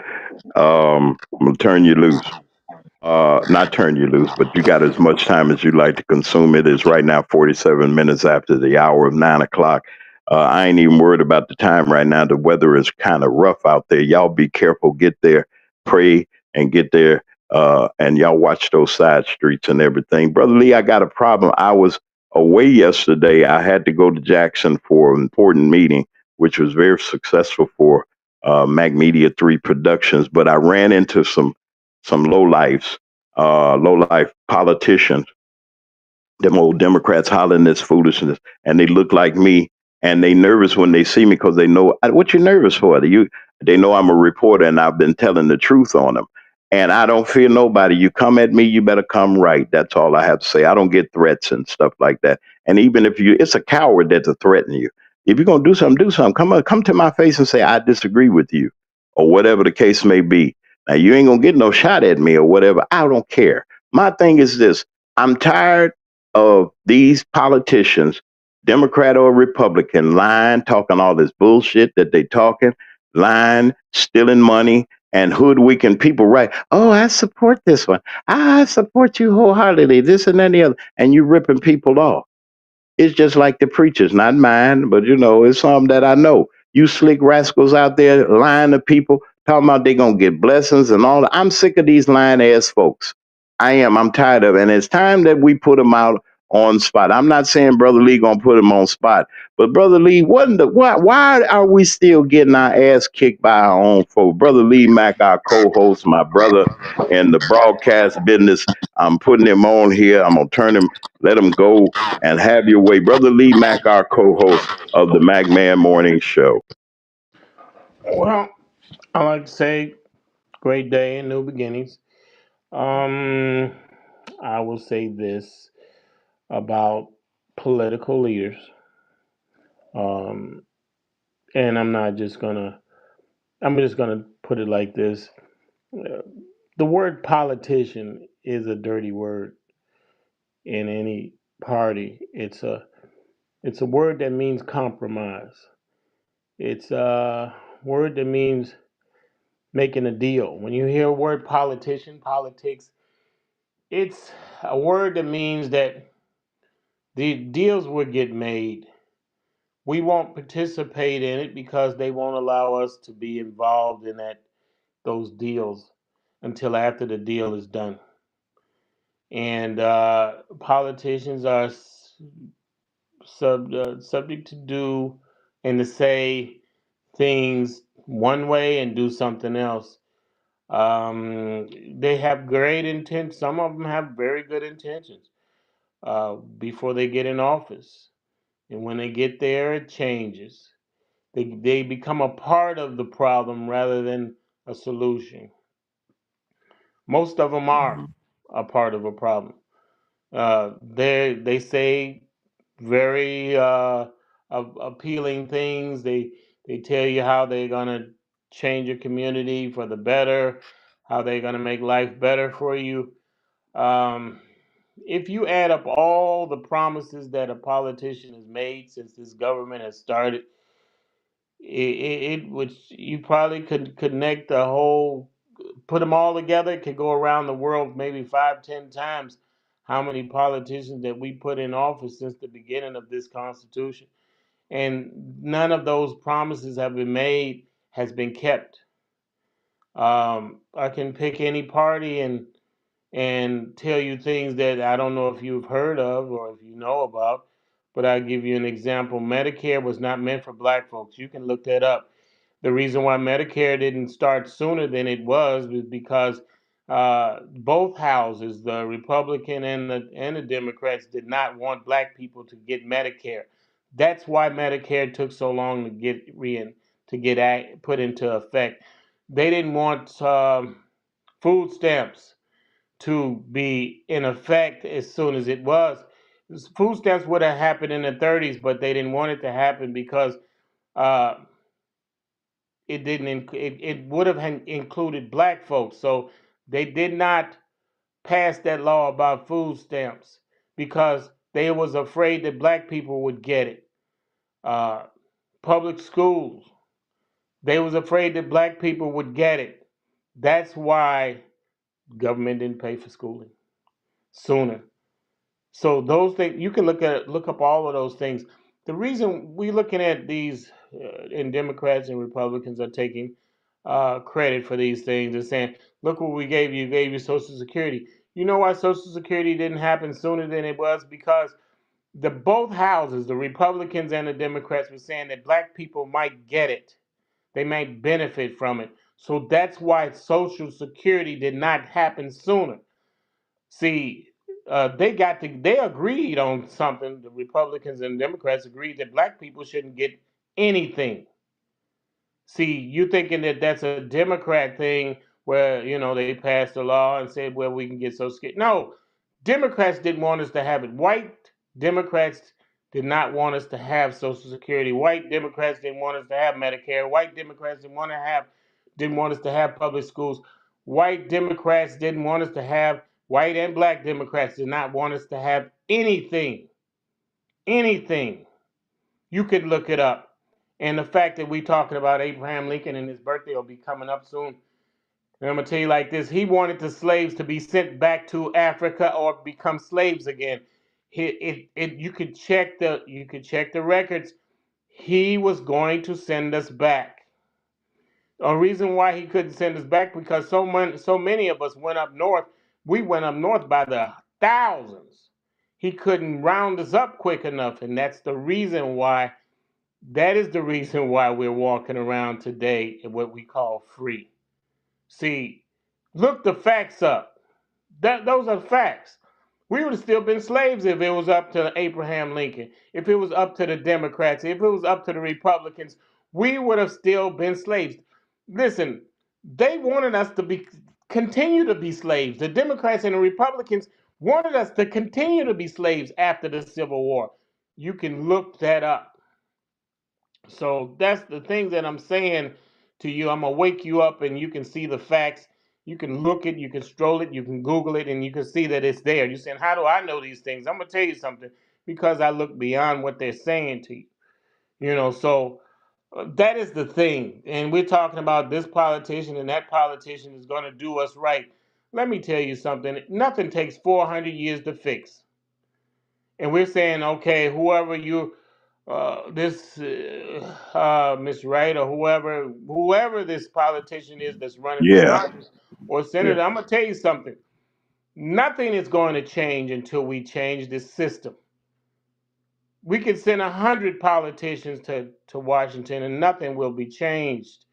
Speaker 7: I'm gonna turn you loose. Not turn you loose, but you got as much time as you like to consume. It is right now 47 minutes after the hour of 9 o'clock. I ain't even worried about the time right now. The weather is kind of rough out there. Y'all be careful. Get there, pray, and get there. And y'all watch those side streets and everything. Brother Lee, I got a problem. I was away yesterday. I had to go to Jackson for an important meeting, which was very successful for Mac Media 3 Productions. But I ran into some low life politicians, them old Democrats hollering this foolishness, and they look like me, and they nervous when they see me because they know what you nervous for. They know I'm a reporter and I've been telling the truth on them, and I don't fear nobody. You come at me, you better come right. That's all I have to say. I don't get threats and stuff like that. And even if it's a coward that's threatening you. If you're gonna do something, do something. Come to my face and say I disagree with you, or whatever the case may be. Now you ain't gonna get no shot at me or whatever. I don't care. My thing is this: I'm tired of these politicians, Democrat or Republican, lying, talking all this bullshit that they talking, lying, stealing money, and hoodwinking people. Right? Oh, I support this one. I support you wholeheartedly. This and that and the other, and you ripping people off. It's just like the preachers, not mine, but it's some that I know. You slick rascals out there lying to people, talking about they gonna get blessings and all that. I'm sick of these lying ass folks. I am. I'm tired of it. And it's time that we put them out on spot. I'm not saying Brother Lee gonna put him on spot, but Brother Lee, why are we still getting our ass kicked by our own folk? Brother Lee Mack, our co-host, my brother in the broadcast business. I'm putting him on here. I'm gonna let him go and have your way. Brother Lee Mack, our co-host of the Mac Man Morning Show.
Speaker 8: Well, I like to say great day and new beginnings. Um, I will say this about political leaders. Um, and I'm just gonna put it like this. Uh, The word politician is a dirty word in any party. It's a word that means compromise. It's a word that means making a deal. When you hear a word politician, politics, it's a word that means that the deals will get made. We won't participate in it because they won't allow us to be involved in those deals until after the deal is done. And politicians are subject to do and to say things one way and do something else. They have great intent. Some of them have very good intentions before they get in office, and when they get there, it changes. They become a part of the problem rather than a solution. Most of them are
Speaker 7: Mhm.
Speaker 8: a part of a problem. They say very appealing things. They tell you how they're gonna change your community for the better, how they're gonna make life better for you. Um, if you add up all the promises that a politician has made since this government has started, it would you probably could connect put them all together. It could go around the world maybe 5, 10 times how many politicians that we put in office since the beginning of this Constitution. And none of those promises have been made, has been kept. I can pick any party and tell you things that I don't know if you've heard of or if you know about, but I'll give you an example. Medicare was not meant for black folks. You can look that up. The reason why Medicare didn't start sooner than it was because both houses, the Republican and the Democrats, did not want black people to get Medicare. That's why Medicare took so long to put into effect. They didn't want food stamps to be in effect as soon as it was. Food stamps would have happened in the 30s, but they didn't want it to happen because uh, it didn't. It would have included black folks, so they did not pass that law about food stamps because they was afraid that black people would get it. Uh, Public schools, they was afraid that black people would get it. That's why government didn't pay for schooling sooner. So those things you can look up all of those things. The reason we're looking at these, and Democrats and Republicans are taking credit for these things and saying, "Look what we gave you. Gave you Social Security." You know why Social Security didn't happen sooner than it was? Because the both houses, the Republicans and the Democrats, were saying that black people might get it. They might benefit from it. So that's why Social Security did not happen sooner. See, they agreed on something. The Republicans and Democrats agreed that black people shouldn't get anything. See, you thinking that that's a Democrat thing where, they passed a law and said, well, we can get Social Security. No, Democrats didn't want us to have it. White Democrats did not want us to have Social Security. White Democrats didn't want us to have Medicare. White Democrats didn't want us to have public schools. White Democrats didn't want us to have, white and black Democrats did not want us to have anything. Anything. You could look it up. And the fact that we're talking about Abraham Lincoln and his birthday will be coming up soon. And I'm gonna tell you like this: he wanted the slaves to be sent back to Africa or become slaves again. You could check the records. He was going to send us back. A reason why he couldn't send us back because so many of us went up north. We went up north by the thousands. He couldn't round us up quick enough, and that's the reason why. That is the reason why we're walking around today in what we call free. See, look the facts up. Those are facts. We would have still been slaves if it was up to Abraham Lincoln, if it was up to the Democrats, if it was up to the Republicans, we would have still been slaves. Listen, they wanted us to continue to be slaves. The Democrats and the Republicans wanted us to continue to be slaves after the Civil War. You can look that up. So that's the thing that I'm saying to you. I'm going to wake you up and you can see the facts. You can look it, you can stroll it, you can Google it, and you can see that it's there. You're saying, how do I know these things? I'm going to tell you something because I look beyond what they're saying to you. So that is the thing. And we're talking about this politician and that politician is going to do us right. Let me tell you something. Nothing takes 400 years to fix. And we're saying, okay, whoever Miss Wright or whoever this politician is that's running for
Speaker 7: Yeah,
Speaker 8: Congress or
Speaker 7: yeah.
Speaker 8: Senator, I'm gonna tell you something. Nothing is going to change until we change this system. We can send 100 politicians to Washington and nothing will be changed.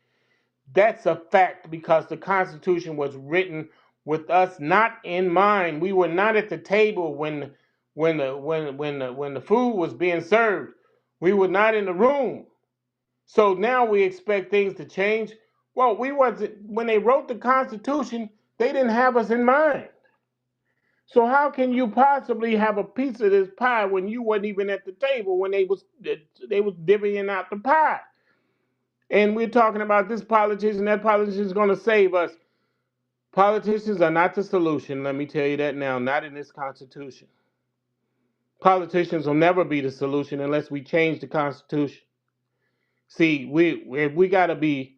Speaker 8: That's a fact because the Constitution was written with us not in mind. We were not at the table when the food was being served. We were not in the room. So now we expect things to change. Well, we wasn't when they wrote the Constitution, they didn't have us in mind. So how can you possibly have a piece of this pie when you wasn't even at the table when they was divvying out the pie? And we're talking about this politician, that politician is going to save us. Politicians are not the solution. Let me tell you that now. Not in this Constitution. Politicians will never be the solution unless we change the Constitution. See, we got to be.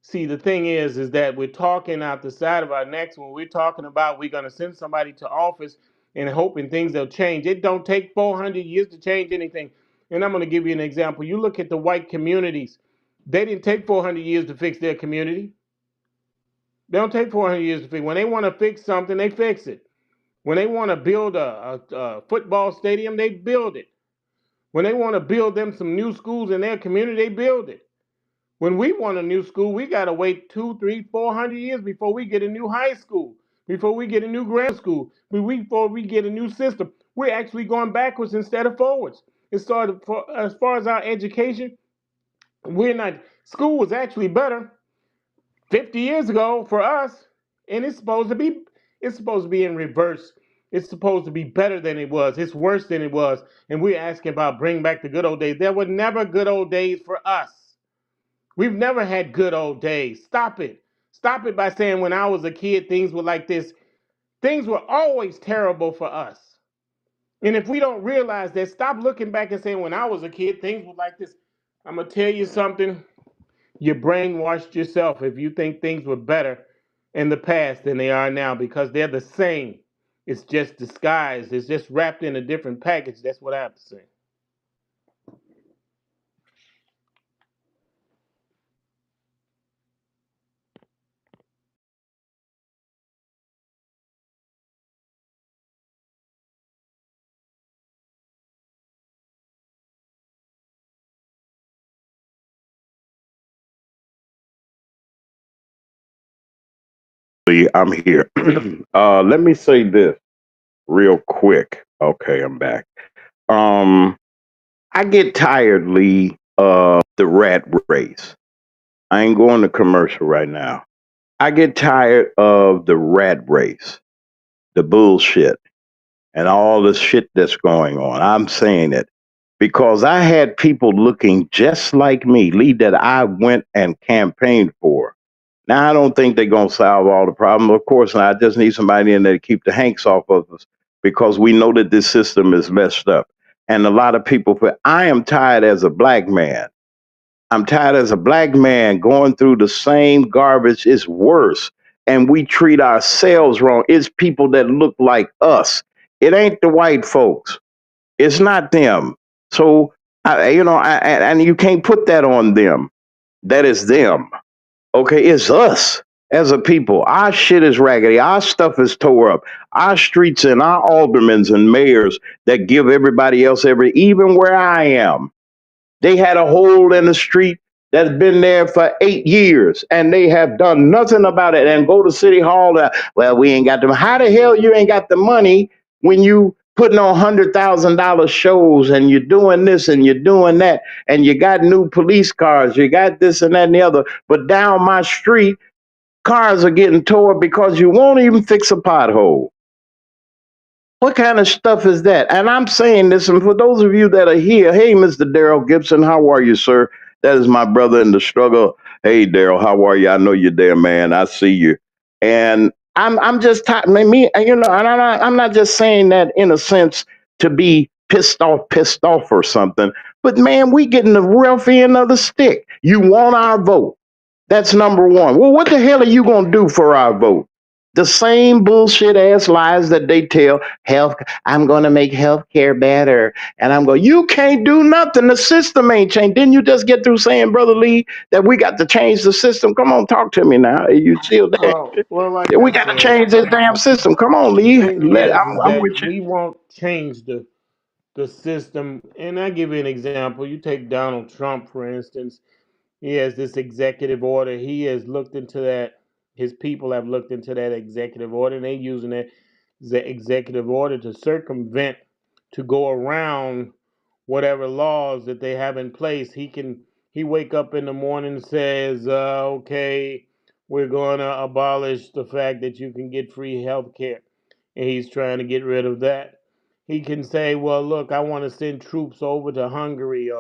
Speaker 8: See, the thing is that we're talking out the side of our necks when we're talking about we're going to send somebody to office and hoping things will change. It don't take 400 years to change anything. And I'm going to give you an example. You look at the white communities. They didn't take 400 years to fix their community. They don't take 400 years to fix. When they want to fix something, they fix it. When they want to build a football stadium, they build it. When they want to build them some new schools in their community, they build it. When we want a new school, we got to wait 2, 3, 400 years before we get a new high school, before we get a new grammar school, before we get a new system. We're actually going backwards instead of forwards. As far as our education, we're not. School was actually better 50 years ago for us, and it's supposed to be in reverse. It's supposed to be better than it was. It's worse than it was. And we're asking about bring back the good old days. There were never good old days for us. We've never had good old days. Stop it. Stop it by saying when I was a kid, things were like this. Things were always terrible for us. And if we don't realize that, stop looking back and saying when I was a kid, things were like this. I'm going to tell you something. You brainwashed yourself if you think things were better in the past than they are now, because they're the same. It's just disguised. It's just wrapped in a different package. That's what I have to say.
Speaker 7: I'm here. Let me say this real quick. Okay, I'm back. Um, I get tired, Lee, of the rat race. I ain't going to commercial right now. I get tired of the rat race, the bullshit, and all the shit that's going on. I'm saying it because I had people looking just like me, Lee, that I went and campaigned for. Now, I don't think they're going to solve all the problems. Of course, not. I just need somebody in there to keep the hanks off of us because we know that this system is messed up. And a lot of people, I am tired as a black man. I'm tired as a black man going through the same garbage. It's worse. And we treat ourselves wrong. It's people that look like us. It ain't the white folks. It's not them. So, and you can't put that on them. That is them. Okay, it's us as a people. Our shit is raggedy. Our stuff is tore up. Our streets and our aldermans and mayors that give everybody else even where I am. They had a hole in the street that's been there for 8 years and they have done nothing about it and go to City Hall. Well, we ain't got the. How the hell you ain't got the money when you putting on $100,000 shows and you're doing this and you're doing that and you got new police cars, you got this and that and the other. But down my street, cars are getting tore because you won't even fix a pothole. What kind of stuff is that? And I'm saying this, and for those of you that are here, hey, Mr. Daryl Gibson, how are you, sir? That is my brother in the struggle. Hey, Daryl, how are you? I know you're there, man. I see you. And I'm just tired. Me, and I'm not just saying that in a sense to be pissed off or something. But man, we getting the rough end of the stick. You want our vote. That's number one. Well, what the hell are you gonna do for our vote? The same bullshit ass lies that they tell. Health, I'm going to make health care better. And I'm going, you can't do nothing. The system ain't changed. Didn't you just get through saying, Brother Lee, that we got to change the system? Come on, talk to me now. You still there?
Speaker 8: Well, like
Speaker 7: We
Speaker 8: I
Speaker 7: got to
Speaker 8: said,
Speaker 7: change this damn system. Come on,
Speaker 8: the
Speaker 7: Lee.
Speaker 8: thing is
Speaker 7: I'm
Speaker 8: that
Speaker 7: with you.
Speaker 8: we won't change the system. And I give you an example. You take Donald Trump, for instance. He has this executive order. He has looked into that. His people have looked into that executive order, and they're using that the executive order to circumvent, to go around whatever laws that they have in place. He wake up in the morning and says, "Okay, we're going to abolish the fact that you can get free health care," and he's trying to get rid of that. He can say, "Well, look, I want to send troops over to Hungary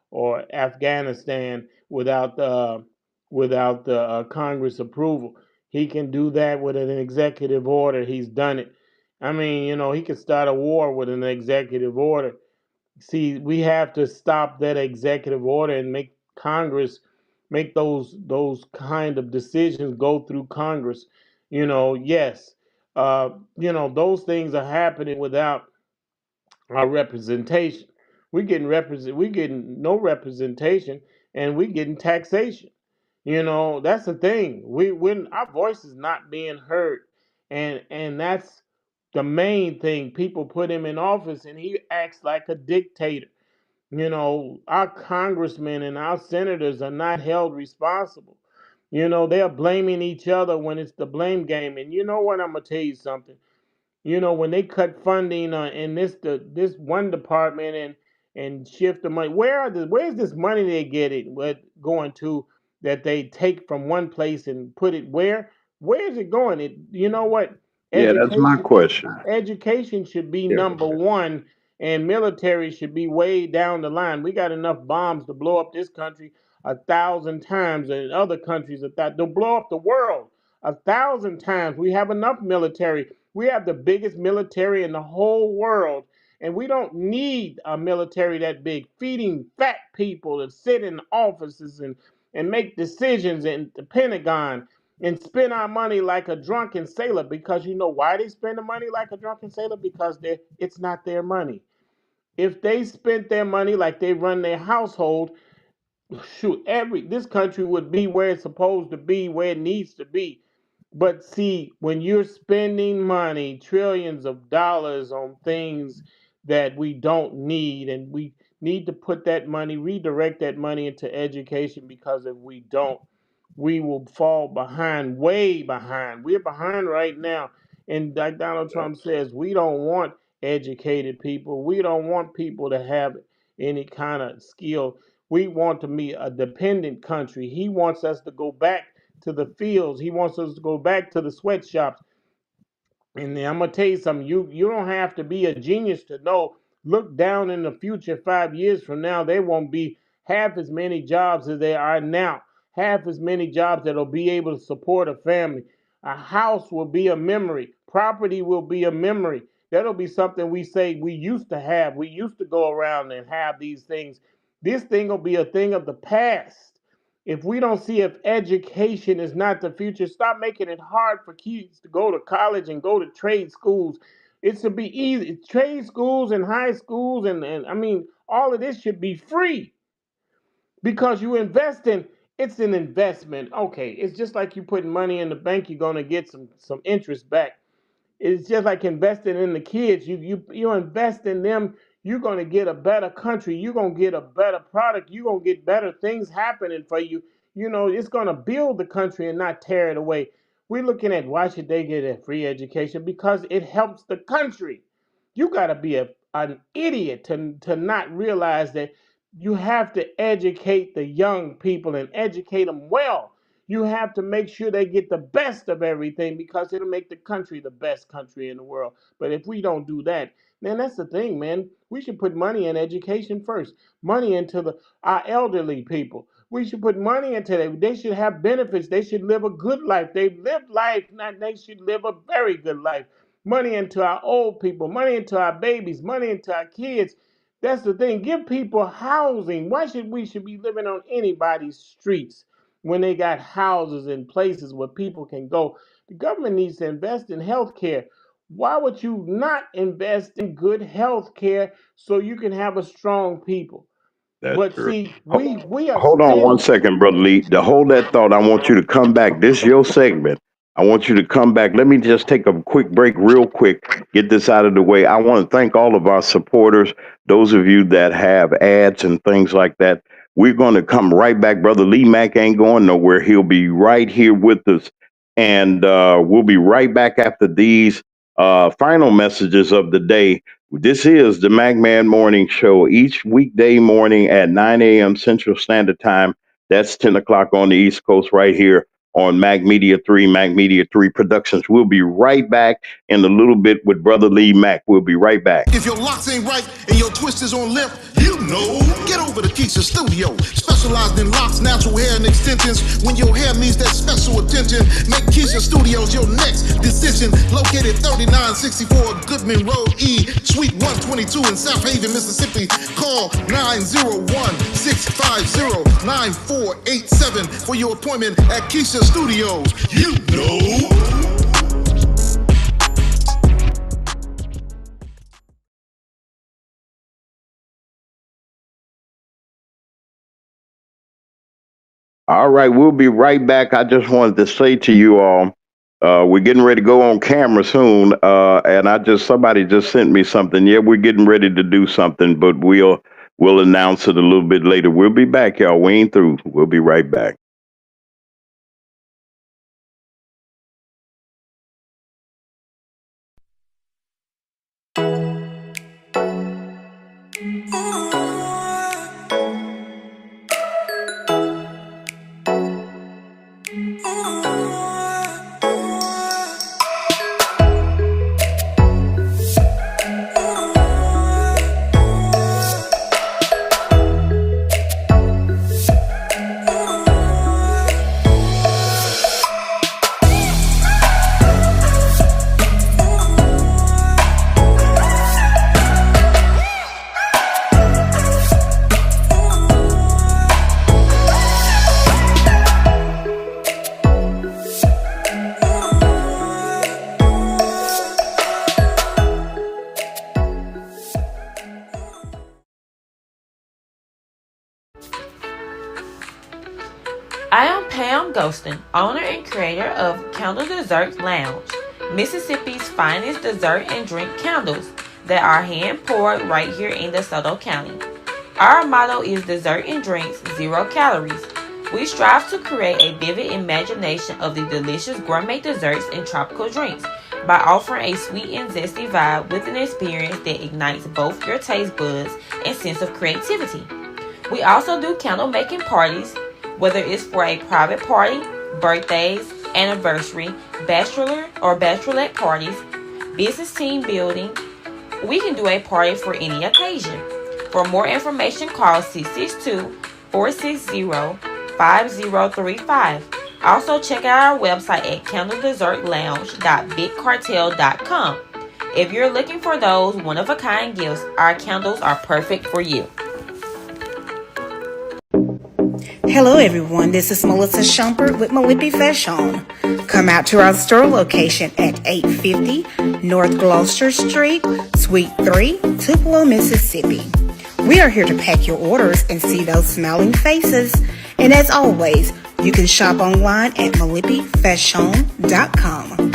Speaker 8: or Afghanistan without the Congress approval." He can do that with an executive order. He's done it. I mean, he could start a war with an executive order. See, we have to stop that executive order and make Congress make those kind of decisions go through Congress. Yes, Those things are happening without our representation. We getting no representation, and we getting taxation. That's the thing. When our voice is not being heard, and that's the main thing. People put him in office, and he acts like a dictator. Our congressmen and our senators are not held responsible. They're blaming each other when it's the blame game. And you know what? I'm gonna tell you something. When they cut funding in this one department and shift the money, where's this money they get it what going to, that they take from one place and put it where is it going? You know what?
Speaker 7: Yeah, that's my
Speaker 8: education
Speaker 7: question.
Speaker 8: education should be
Speaker 7: Yeah.
Speaker 8: number one, and military should be way down the line. We got enough bombs to blow up this country 1,000 times, and other countries to blow up the world 1,000 times. We have enough military. We have the biggest military in the whole world, and we don't need a military that big, feeding fat people that sit in offices and make decisions in the Pentagon and spend our money like a drunken sailor. Because you know why they spend the money like a drunken sailor? Because it's not their money. If they spent their money like they run their household, shoot, this country would be where it's supposed to be, where it needs to be. But see, when you're spending money, trillions of dollars on things that we don't need, and we need to put that money, redirect that money into education, because if we don't, we will fall behind, way behind. We're behind right now. And like Donald Trump says, we don't want educated people. We don't want people to have any kind of skill. We want to be a dependent country. He wants us to go back to the fields. He wants us to go back to the sweatshops. And I'm gonna tell you something. You don't have to be a genius to know. Look down in the future, 5 years from now, there won't be half as many jobs as there are now. Half as many jobs that'll be able to support a family. A house will be a memory. Property will be a memory. That'll be something we say we used to have. We used to go around and have these things. This thing will be a thing of the past. If we don't see if education is not the future, stop making it hard for kids to go to college and go to trade schools. It should be easy. Trade schools and high schools and I mean, all of this should be free, because you invest in, it's an investment. Okay, it's just like you putting money in the bank, you're gonna get some interest back. It's just like investing in the kids. You invest in them, you're gonna get a better country. You're gonna get a better product. You're gonna get better things happening for you. It's gonna build the country and not tear it away. We're looking at why should they get a free education? Because it helps the country. You gotta be an idiot to not realize that you have to educate the young people and educate them well. You have to make sure they get the best of everything, because it'll make the country the best country in the world. But if we don't do that, man, that's the thing, man. We should put money in education first. Money into our elderly people. We should put money into them. They should have benefits. They should live a good life. They've lived life, not they should live a very good life. Money into our old people. Money into our babies. Money into our kids. That's the thing. Give people housing. Why should we be living on anybody's streets when they got houses and places where people can go? The government needs to invest in health care. Why would you not invest in good health care so you can have a strong people?
Speaker 7: That's
Speaker 8: But
Speaker 7: true.
Speaker 8: see, we are
Speaker 7: Hold on one
Speaker 8: spending.
Speaker 7: second, Brother Lee. To hold that thought, I want you to come back. This is your segment. I want you to come back. Let me just take a quick break, real quick, get this out of the way. I want to thank all of our supporters, those of you that have ads and things like that. We're going to come right back. Brother Lee Mack ain't going nowhere. He'll be right here with us. And we'll be right back after these final messages of the day. This is the MacMan Morning Show, each weekday morning at 9 a.m. Central Standard Time. That's 10 o'clock on the East Coast right here on Mac Media 3, Mac Media 3 Productions. We'll be right back in a little bit with Brother Lee Mack. We'll be right back.
Speaker 3: If your locks ain't right and your twist is on limp, you know, get over to Keisha Studio. Specialized in locks, natural hair, and extensions. When your hair needs that special attention, make Keisha Studios your next decision. Located 3964 Goodman Road E, Suite 122 in South Haven, Mississippi. Call 901-650-9487 for your appointment at Keisha Studios. You know.
Speaker 7: All right, we'll be right back. I just wanted to say to you all, we're getting ready to go on camera soon, and somebody just sent me something. Yeah, we're getting ready to do something, but we'll announce it a little bit later. We'll be back, y'all. We ain't through. We'll be right back.
Speaker 6: I am Pam Ghostin, owner and creator of Candle Desserts Lounge, Mississippi's finest dessert and drink candles that are hand poured right here in DeSoto County. Our motto is dessert and drinks, 0 calories. We strive to create a vivid imagination of the delicious gourmet desserts and tropical drinks by offering a sweet and zesty vibe with an experience that ignites both your taste buds and sense of creativity. We also do candle making parties, whether it's for a private party, birthdays, anniversary, bachelor or bachelorette parties, business team building. We can do a party for any occasion. For more information, call 662-460-5035. Also, check out our website at candledessertlounge.bigcartel.com. If you're looking for those one-of-a-kind gifts, our candles are perfect for you.
Speaker 4: Hello everyone, this is Melissa Schumpert with Malipi Fashion. Come out to our store location at 850 North Gloucester Street, Suite 3, Tupelo, Mississippi. We are here to pack your orders and see those smiling faces. And as always, you can shop online at malipifashion.com.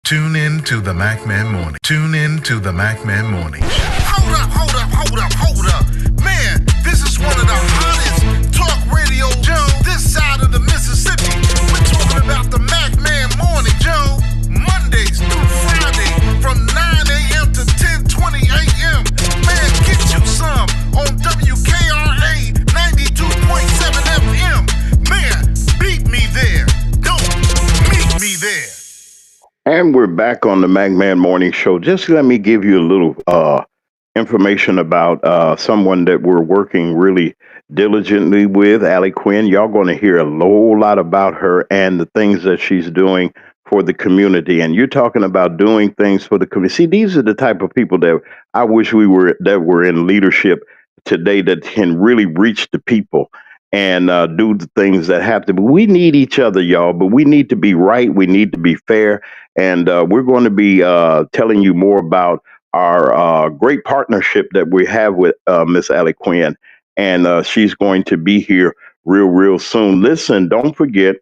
Speaker 2: Tune in to the MacMan Morning. Tune in to the MacMan Morning Show.
Speaker 3: Hold up. Man, this is one of the hottest talk radio shows this side of the Mississippi. We're talking about the MacMan Morning Show, Mondays through Friday from 9 a.m. to 10:20 a.m. Man, get you some on WKRA 92.7 FM. Man, beat me there. Don't meet me there.
Speaker 7: And we're back on the MacMan Morning Show. Just let me give you a little information about someone that we're working really diligently with, Allie Quinn. Y'all going to hear a whole lot about her and the things that she's doing for the community. And you're talking about doing things for the community. See, these are the type of people that I wish that were in leadership today that can really reach the people and do the things that have to be. We need each other, y'all, but we need to be right. We need to be fair. And we're going to be telling you more about our great partnership that we have with Miss Allie Quinn. And she's going to be here real soon. Listen, don't forget,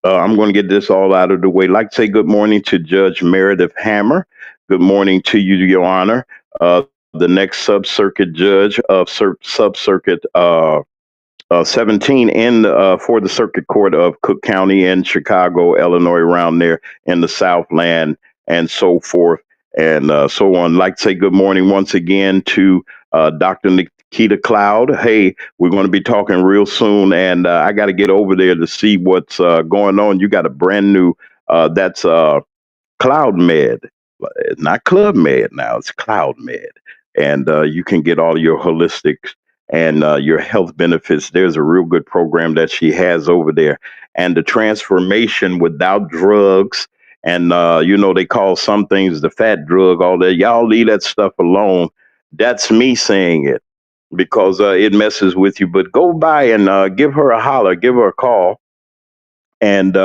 Speaker 7: I'm going to get this all out of the way. I'd like to say good morning to Judge Meredith Hammer. Good morning to you, Your Honor. The next sub-circuit judge of sub-circuit 17 in for the Circuit Court of Cook County in Chicago, Illinois, around there in the Southland and so forth and so on. I'd like to say good morning once again to Dr. Nikita Cloud. Hey, we're going to be talking real soon, and I got to get over there to see what's going on. You got a brand new, that's Cloud Med. It's not Club Med now, it's Cloud Med. And you can get all your holistics and your health benefits. There's a real good program that she has over there. And the transformation without drugs. And, they call some things the fat drug, all that. Y'all leave that stuff alone. That's me saying it because it messes with you. But go by and give her a holler, give her a call. And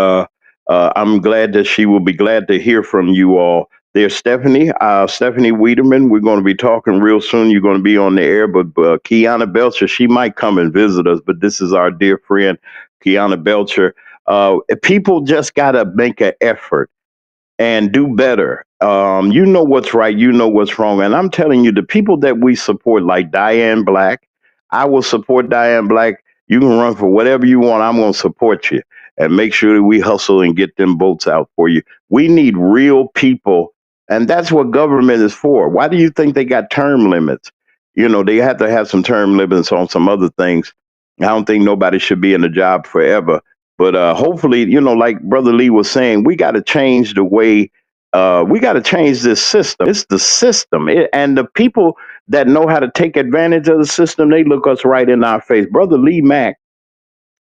Speaker 7: I'm glad that she will be glad to hear from you all There's Stephanie Wiedemann. We're going to be talking real soon. You're going to be on the air, but Kiana Belcher, she might come and visit us. But this is our dear friend, Kiana Belcher. People just got to make an effort and do better. You know what's right, you know what's wrong. And I'm telling you, the people that we support, like Diane Black, I will support Diane Black. You can run for whatever you want. I'm going to support you and make sure that we hustle and get them votes out for you. We need real people. And that's what government is for. Why do you think they got term limits? You know, they have to have some term limits on some other things. I don't think nobody should be in a job forever, but hopefully, you know, like Brother Lee was saying, we got to change the way, we got to change this system. It's the system. And the people that know how to take advantage of the system, they look us right in our face. Brother Lee Mack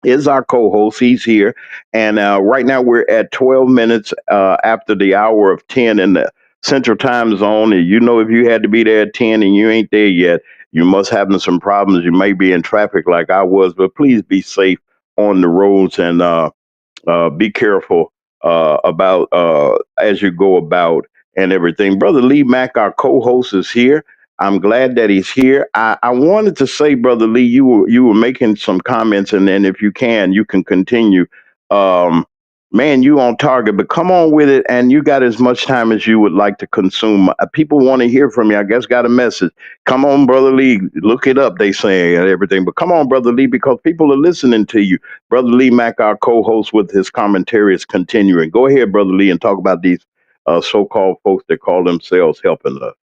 Speaker 7: is our co-host. He's here, and right now we're at 12 minutes after the hour of 10 in the Central Time Zone. And you know, if you had to be there at 10 and you ain't there yet, you must having some problems. You may be in traffic like I was, but please be safe on the roads and be careful about as you go about and everything. Brother Lee Mack, our co-host, is here. I'm glad that he's here. I wanted to say, Brother Lee, you were making some comments, and then if you can, you can continue. Um, Man, you on target, but come on with it, and you got as much time as you would like to consume. People want to hear from you. I guess got a message. Come on, Brother Lee, look it up. They say and everything, but come on, Brother Lee, because people are listening to you. Brother Lee Mack, our co-host, with his commentary is continuing. Go ahead, Brother Lee, and talk about these so-called folks that call themselves helping us.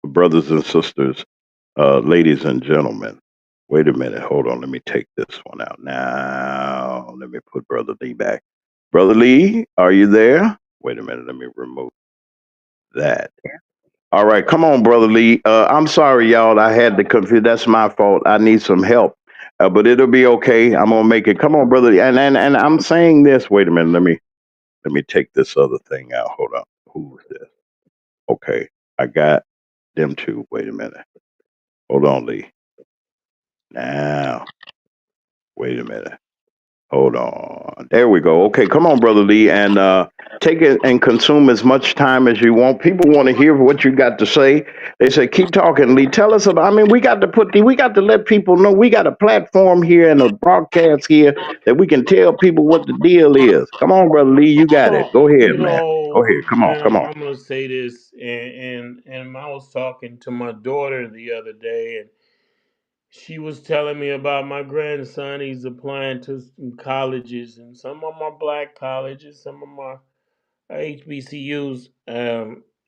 Speaker 7: Brothers and sisters, ladies and gentlemen, wait a minute. Hold on. Let me take this one out now. Let me put Brother Lee back. Brother Lee, are you there? Wait a minute. Let me remove that. All right. Come on, Brother Lee. I'm sorry, y'all. I had to confuse. That's my fault. I need some help. But it'll be okay. I'm gonna make it. Come on, brother. And I'm saying this. Wait a minute. Let me take this other thing out. Hold on. Who's this? Okay. I got them two. Wait a minute. Hold on, Lee. Now, wait a minute. Hold on. There we go. Okay, come on, brother Lee, and take it and consume as much time as you want. People want to hear what you got to say. They say, keep talking, Lee. Tell us about. I mean, we got to let people know. We got a platform here and a broadcast here that we can tell people what the deal is. Come on, brother Lee, you got it.
Speaker 8: Well,
Speaker 7: Go ahead,
Speaker 8: you
Speaker 7: man. Go
Speaker 8: know,
Speaker 7: ahead. Come on, come on.
Speaker 8: I'm gonna say this, and I was talking to my daughter the other day, and she was telling me about my grandson. He's applying to some colleges, and some of them are black colleges, some of them are HBCUs.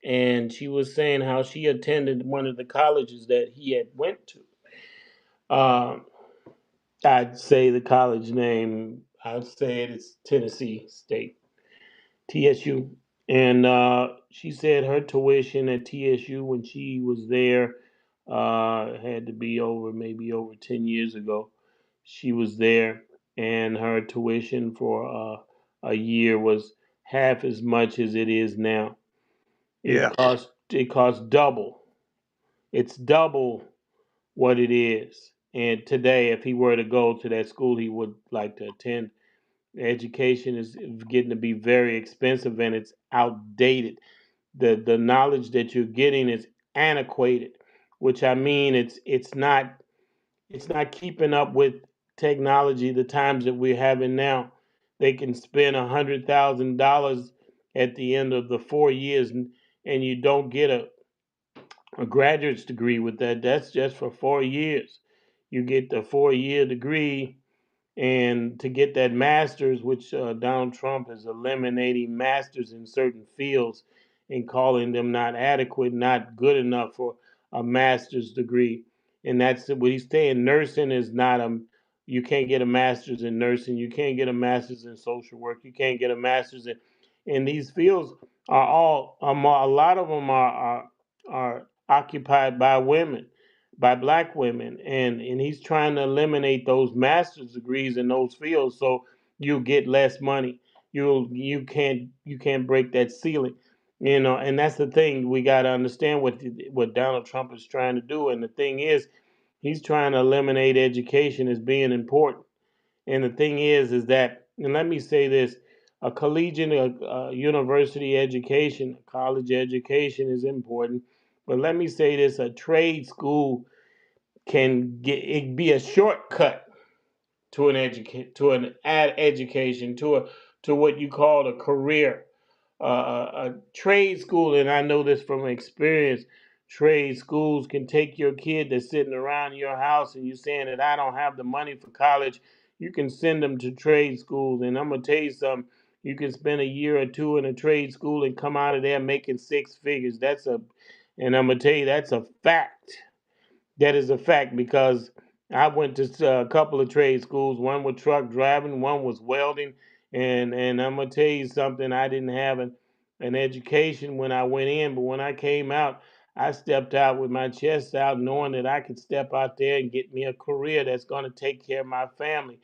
Speaker 8: And she was saying how she attended one of the colleges that he had went to. Um, I'd say the college name. I'd say it's Tennessee State, TSU. And she said her tuition at TSU when she was there had to be maybe over 10 years ago. She was there, and her tuition for a year was half as much as it is now.
Speaker 7: Yeah,
Speaker 8: It costs double. It's double what it is. And today, if he were to go to that school he would like to attend, education is getting to be very expensive and it's outdated. The knowledge that you're getting is antiquated, which I mean it's not keeping up with technology, the times that we're having now. They can spend $100,000 at the end of the 4 years, and you don't get a graduate's degree with that. That's just for 4 years. You get the 4 year degree, and to get that master's, which Donald Trump is eliminating masters in certain fields and calling them not adequate, not good enough for a master's degree. And that's what he's saying. Nursing is not you can't get a master's in nursing. You can't get a master's in social work. You can't get a master's in these fields are all, a lot of them are occupied by women, by black women, and he's trying to eliminate those master's degrees in those fields so you get less money. You can't break that ceiling, and that's the thing. We got to understand what Donald Trump is trying to do, and the thing is, he's trying to eliminate education as being important. And the thing is that, and let me say this, a collegiate, university education, college education is important. But let me say this, a trade school can get it be a shortcut to an education, to what you call a career. A trade school, and I know this from experience, trade schools can take your kid that's sitting around your house and you saying that I don't have the money for college. You can send them to trade schools, and I'm gonna tell you something. You can spend a year or two in a trade school and come out of there making six figures. And I'm gonna tell you that's a fact. That is a fact, because I went to a couple of trade schools. One was truck driving, one was welding, and I'm gonna tell you something. I didn't have an education when I went in, but when I came out, I stepped out with my chest out, knowing that I could step out there and get me a career that's gonna take care of my family.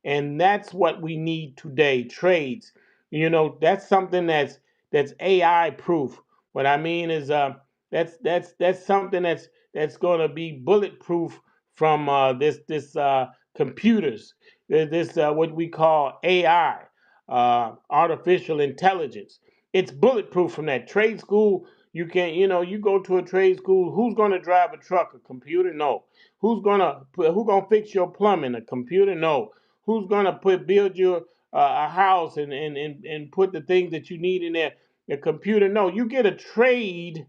Speaker 8: And that's what we need today, trades. That's something that's AI proof. What I mean is, that's something that's going to be bulletproof from this computers. This what we call AI, artificial intelligence. It's bulletproof from that. Trade school, you can, you go to a trade school. Who's going to drive a truck? A computer? No. Who's gonna fix your plumbing? A computer? No. Who's gonna build you a house and put the things that you need in there? A computer? No. You get a trade.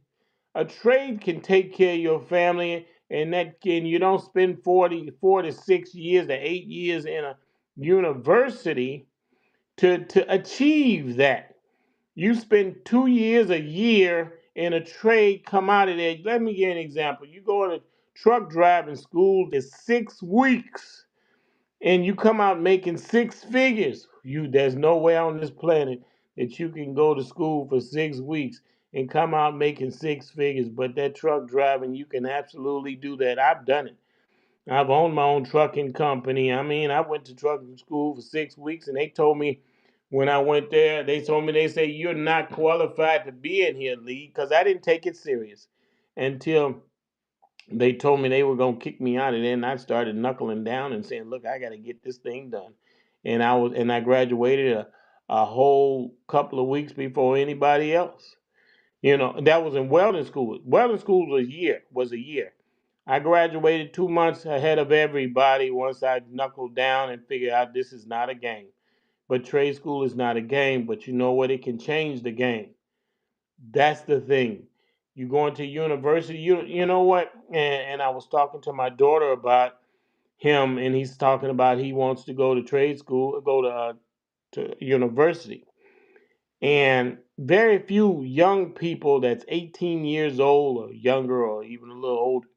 Speaker 8: A trade can take care of your family, and you don't spend 4 to 6 years to 8 years in a university to achieve that. You spend 2 years a year in a trade, come out of there. Let me give you an example. You go in a truck driving school, is 6 weeks, and you come out making six figures. There's no way on this planet that you can go to school for 6 weeks and come out making six figures. But that truck driving, you can absolutely do that. I've done it. I've owned my own trucking company. I mean, I went to trucking school for 6 weeks, and they told me when I went there, they say, you're not qualified to be in here, Lee, because I didn't take it serious until they told me they were going to kick me out. And then I started knuckling down and saying, look, I got to get this thing done. And I graduated a whole couple of weeks before anybody else. That was in welding school. Welding school was a year. I graduated 2 months ahead of everybody once I knuckled down and figured out this is not a game. But trade school is not a game, but you know what? It can change the game. That's the thing. You go into university, you know what? And I was talking to my daughter about him, and he's talking about he wants to go to trade school, go to university. And very few young people that's 18 years old or younger or even a little older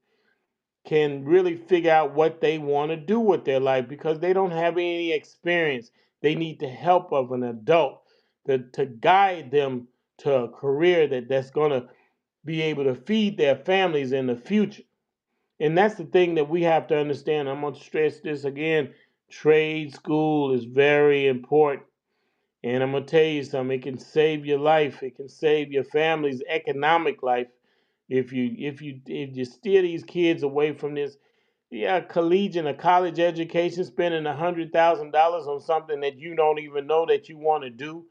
Speaker 8: can really figure out what they want to do with their life because they don't have any experience. They need the help of an adult to guide them to a career that's going to be able to feed their families in the future. And that's the thing that we have to understand. I'm going to stress this again. Trade school is very important. And I'm gonna tell you something, it can save your life, it can save your family's economic life if you steer these kids away from this yeah, collegiate, a college education, spending $100,000 on something that you don't even know that you want to do.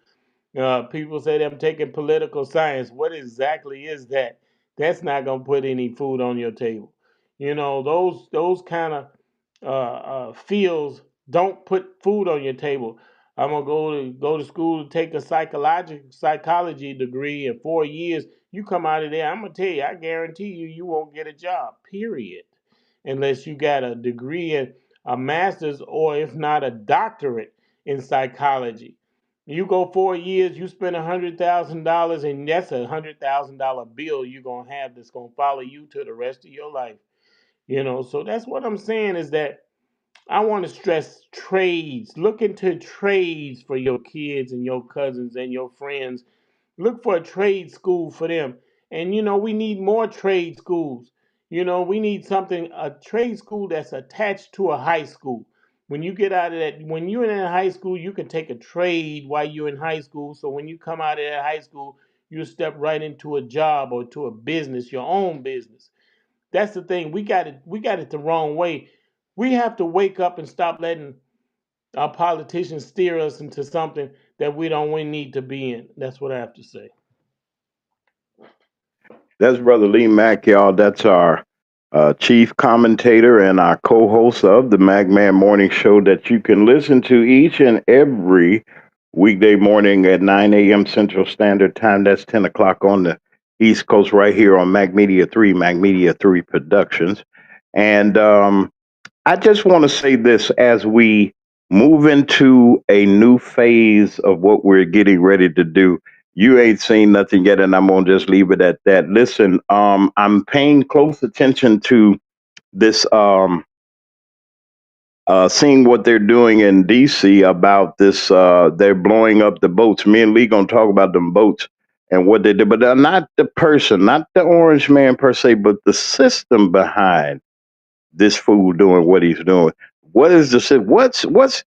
Speaker 8: People say I'm taking political science. What exactly is that? That's not gonna put any food on your table. You know, those kind of fields don't put food on your table. I'm gonna go to school to take a psychology degree in 4 years. You come out of there, I'm gonna tell you, I guarantee you won't get a job. Period, unless you got a degree in a master's or if not a doctorate in psychology. You go 4 years, you spend $100,000, and that's $100,000 bill you're gonna have that's gonna follow you to the rest of your life. You know, so that's what I'm saying is that I want to stress trades. Look into trades for your kids and your cousins and your friends. Look for a trade school for them. And you know, we need more trade schools. You know, we need something, a trade school that's attached to a high school. When you get out of that, when you're in high school, you can take a trade while you're in high school. So when you come out of that high school, you step right into a job or to a business, your own business. That's the thing. We got it the wrong way. We have to wake up and stop letting our politicians steer us into something that we need to be in. That's what I have to say.
Speaker 7: That's Brother Lee Mack, y'all. That's our chief commentator and our co-host of the Magman Morning Show that you can listen to each and every weekday morning at 9 a.m. Central Standard Time. That's 10 o'clock on the East Coast right here on Mag Media 3, Mag Media 3 Productions. And I just want to say this as we move into a new phase of what we're getting ready to do. You ain't seen nothing yet, and I'm gonna just leave it at that. Listen, I'm paying close attention to this, seeing what they're doing in DC about this. They're blowing up the boats. Me and Lee gonna talk about them boats and what they did, but not the person, not the orange man per se, but the system behind this fool doing what he's doing. What is the what's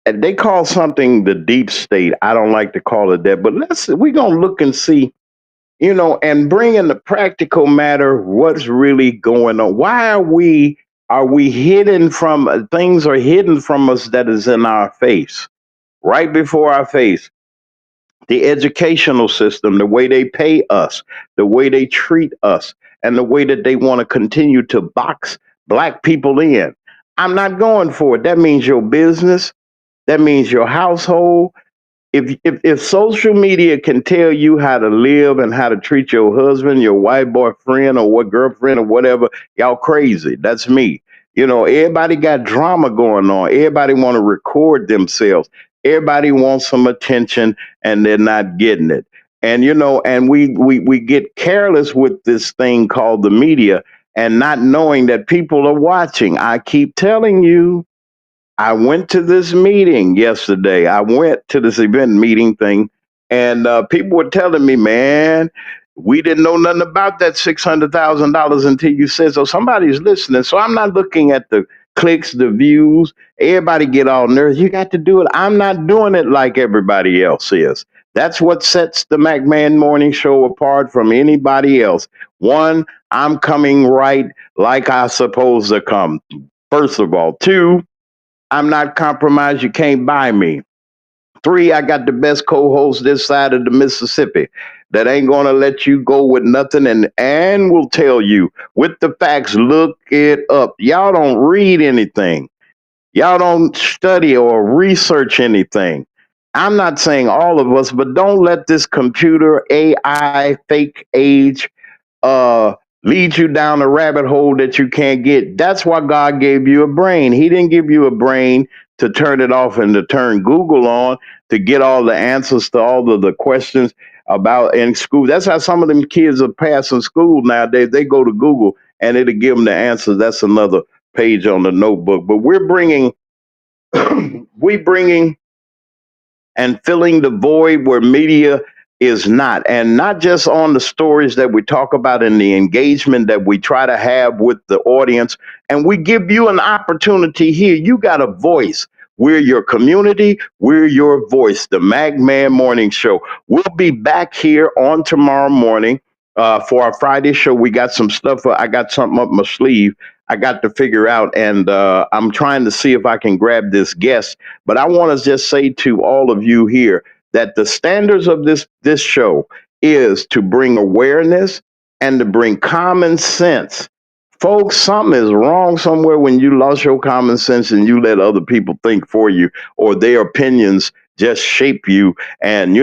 Speaker 7: they call something the deep state? I don't like to call it that, but we're gonna look and see, and bring in the practical matter. What's really going on? Why are we hidden from things? Are hidden from us that is in our face, right before our face. The educational system, the way they pay us, the way they treat us, and the way that they want to continue to box black people in. I'm not going for it. That means your business, that means your household. If social media can tell you how to live and how to treat your husband, your wife, boyfriend, or what girlfriend or whatever, y'all crazy. That's me. Everybody got drama going on. Everybody want to record themselves. Everybody wants some attention, and they're not getting it. And and we get careless with this thing called the media, and not knowing that people are watching. I keep telling you, I went to this meeting yesterday. I went to this event meeting thing, and people were telling me, man, we didn't know nothing about that $600,000 until you said so. Somebody's listening. So I'm not looking at the clicks, the views. Everybody get all nervous. You got to do it. I'm not doing it like everybody else is. That's what sets the McMahon Morning Show apart from anybody else. One, I'm coming right like I supposed to come. First of all. Two, I'm not compromised. You can't buy me. Three, I got the best co-host this side of the Mississippi that ain't gonna let you go with nothing, and will tell you with the facts. Look it up. Y'all don't read anything. Y'all don't study or research anything. I'm not saying all of us, but don't let this computer AI fake age uh lead you down a rabbit hole that you can't get. That's why God gave you a brain. He didn't give you a brain to turn it off and to turn Google on to get all the answers to all of the questions about in school. That's how some of them kids are passing school nowadays. They go to Google and it'll give them the answers. That's another page on the notebook. But we're bringing we bringing and filling the void where media is not. And not just on the stories that we talk about and the engagement that we try to have with the audience. And we give you an opportunity here. You got a voice. We're your community. We're your voice. The Magman Morning Show. We'll be back here on tomorrow morning for our Friday show. We got some stuff. I got something up my sleeve. I got to figure out, and I'm trying to see if I can grab this guest. But I want to just say to all of you here that the standards of this show is to bring awareness and to bring common sense. Folks, something is wrong somewhere when you lost your common sense and you let other people think for you, or their opinions just shape you, and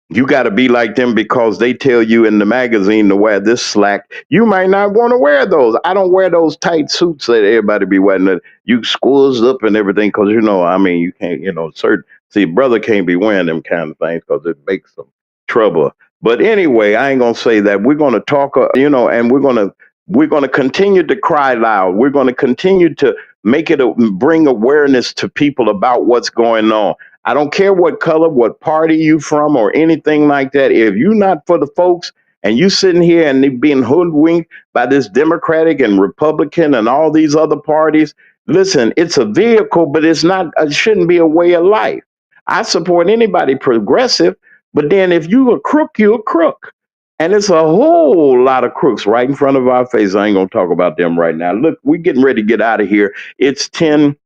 Speaker 7: you got to be like them because they tell you in the magazine to wear this slack. You might not want to wear those. I don't wear those tight suits that everybody be wearing. That you squeeze up and everything because I mean, you can't. Certain brother can't be wearing them kind of things because it makes some trouble. But anyway, I ain't gonna say that. We're gonna talk, and we're gonna continue to cry loud. We're gonna continue to bring awareness to people about what's going on. I don't care what color, what party you from, or anything like that. If you're not for the folks and you sitting here and they being hoodwinked by this Democratic and Republican and all these other parties, listen, it's a vehicle, but it's not. It shouldn't be a way of life. I support anybody progressive, but then if you a crook, you a crook. And it's a whole lot of crooks right in front of our face. I ain't gonna talk about them right now. Look, we're getting ready to get out of here. It's 27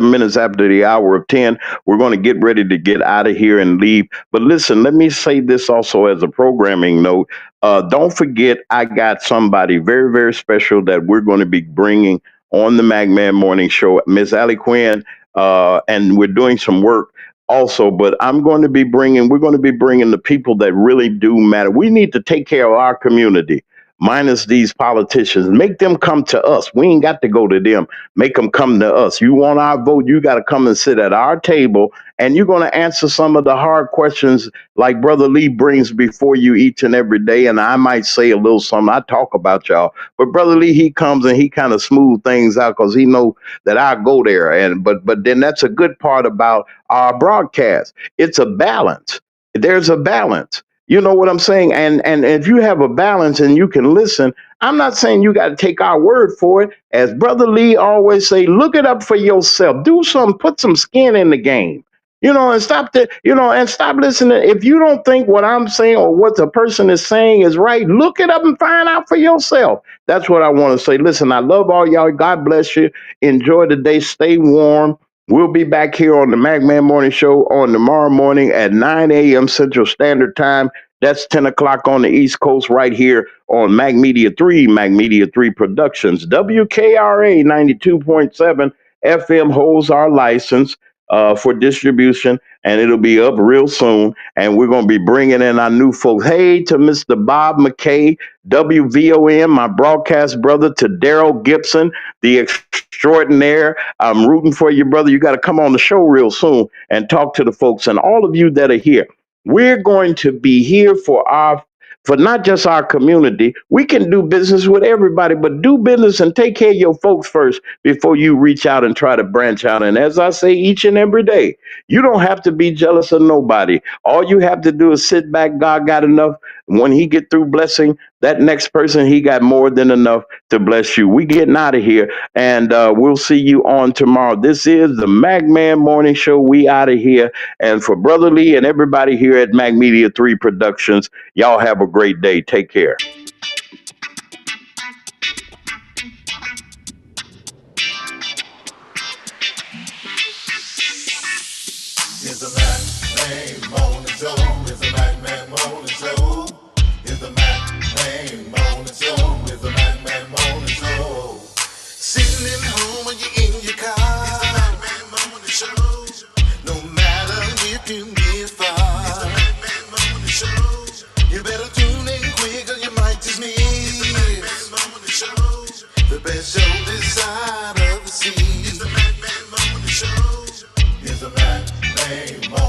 Speaker 7: minutes after the hour of 10. We're going to get ready to get out of here and leave. But listen, let me say this also as a programming note. Don't forget, I got somebody very, very special that we're going to be bringing on the McMahon Morning Show, Miss Allie Quinn, and we're doing some work also. But we're going to be bringing the people that really do matter. We need to take care of our community. Minus these politicians, make them come to us. We ain't got to go to them. Make them come to us. You want our vote, you got to come and sit at our table, and you're going to answer some of the hard questions like Brother Lee brings before you each and every day. And I might say a little something. I talk about y'all, but Brother Lee, he comes and he kind of smooth things out because he know that I go there. But then that's a good part about our broadcast. It's a balance. There's a balance. You know what I'm saying? And if you have a balance and you can listen, I'm not saying you got to take our word for it. As Brother Lee always say, look it up for yourself. Do something, put some skin in the game. And stop listening. If you don't think what I'm saying or what the person is saying is right, look it up and find out for yourself. That's what I want to say. Listen, I love all y'all. God bless you. Enjoy the day. Stay warm. We'll be back here on the McMahon Morning Show on tomorrow morning at 9 a.m. Central Standard Time. That's 10 o'clock on the East Coast right here on Mac Media 3 Productions. WKRA 92.7 FM holds our license for distribution, and it'll be up real soon. And we're going to be bringing in our new folks. Hey to Mr. Bob McKay, WVOM, my broadcast brother, to Daryl Gibson, the extraordinaire. I'm rooting for you, brother. You got to come on the show real soon and talk to the folks. And all of you that are here, we're going to be here for not just our community. We can do business with everybody, but do business and take care of your folks first before you reach out and try to branch out. And as I say each and every day, you don't have to be jealous of nobody. All you have to do is sit back. God got enough. When he get through blessing that next person, he got more than enough to bless you. We getting out of here, and we'll see you on tomorrow. This is the McMahon Morning Show. We out of here. And for Brother Lee and everybody here at Mac Media 3 Productions, y'all have a great day. Take care.
Speaker 2: It's the McMahon Morning Show. It's the McMahon Morning Show. It's the McMahon Morning Show. It's the McMahon Morning Show. Sitting at home when you're in your car. It's the McMahon Morning Show. No matter if you get far. It's the McMahon Morning Show. You better tune in quick or you might just miss. It's the McMahon Morning Show. The best show this side of the sea. It's the McMahon Morning Show. It's the McMahon Morning Show.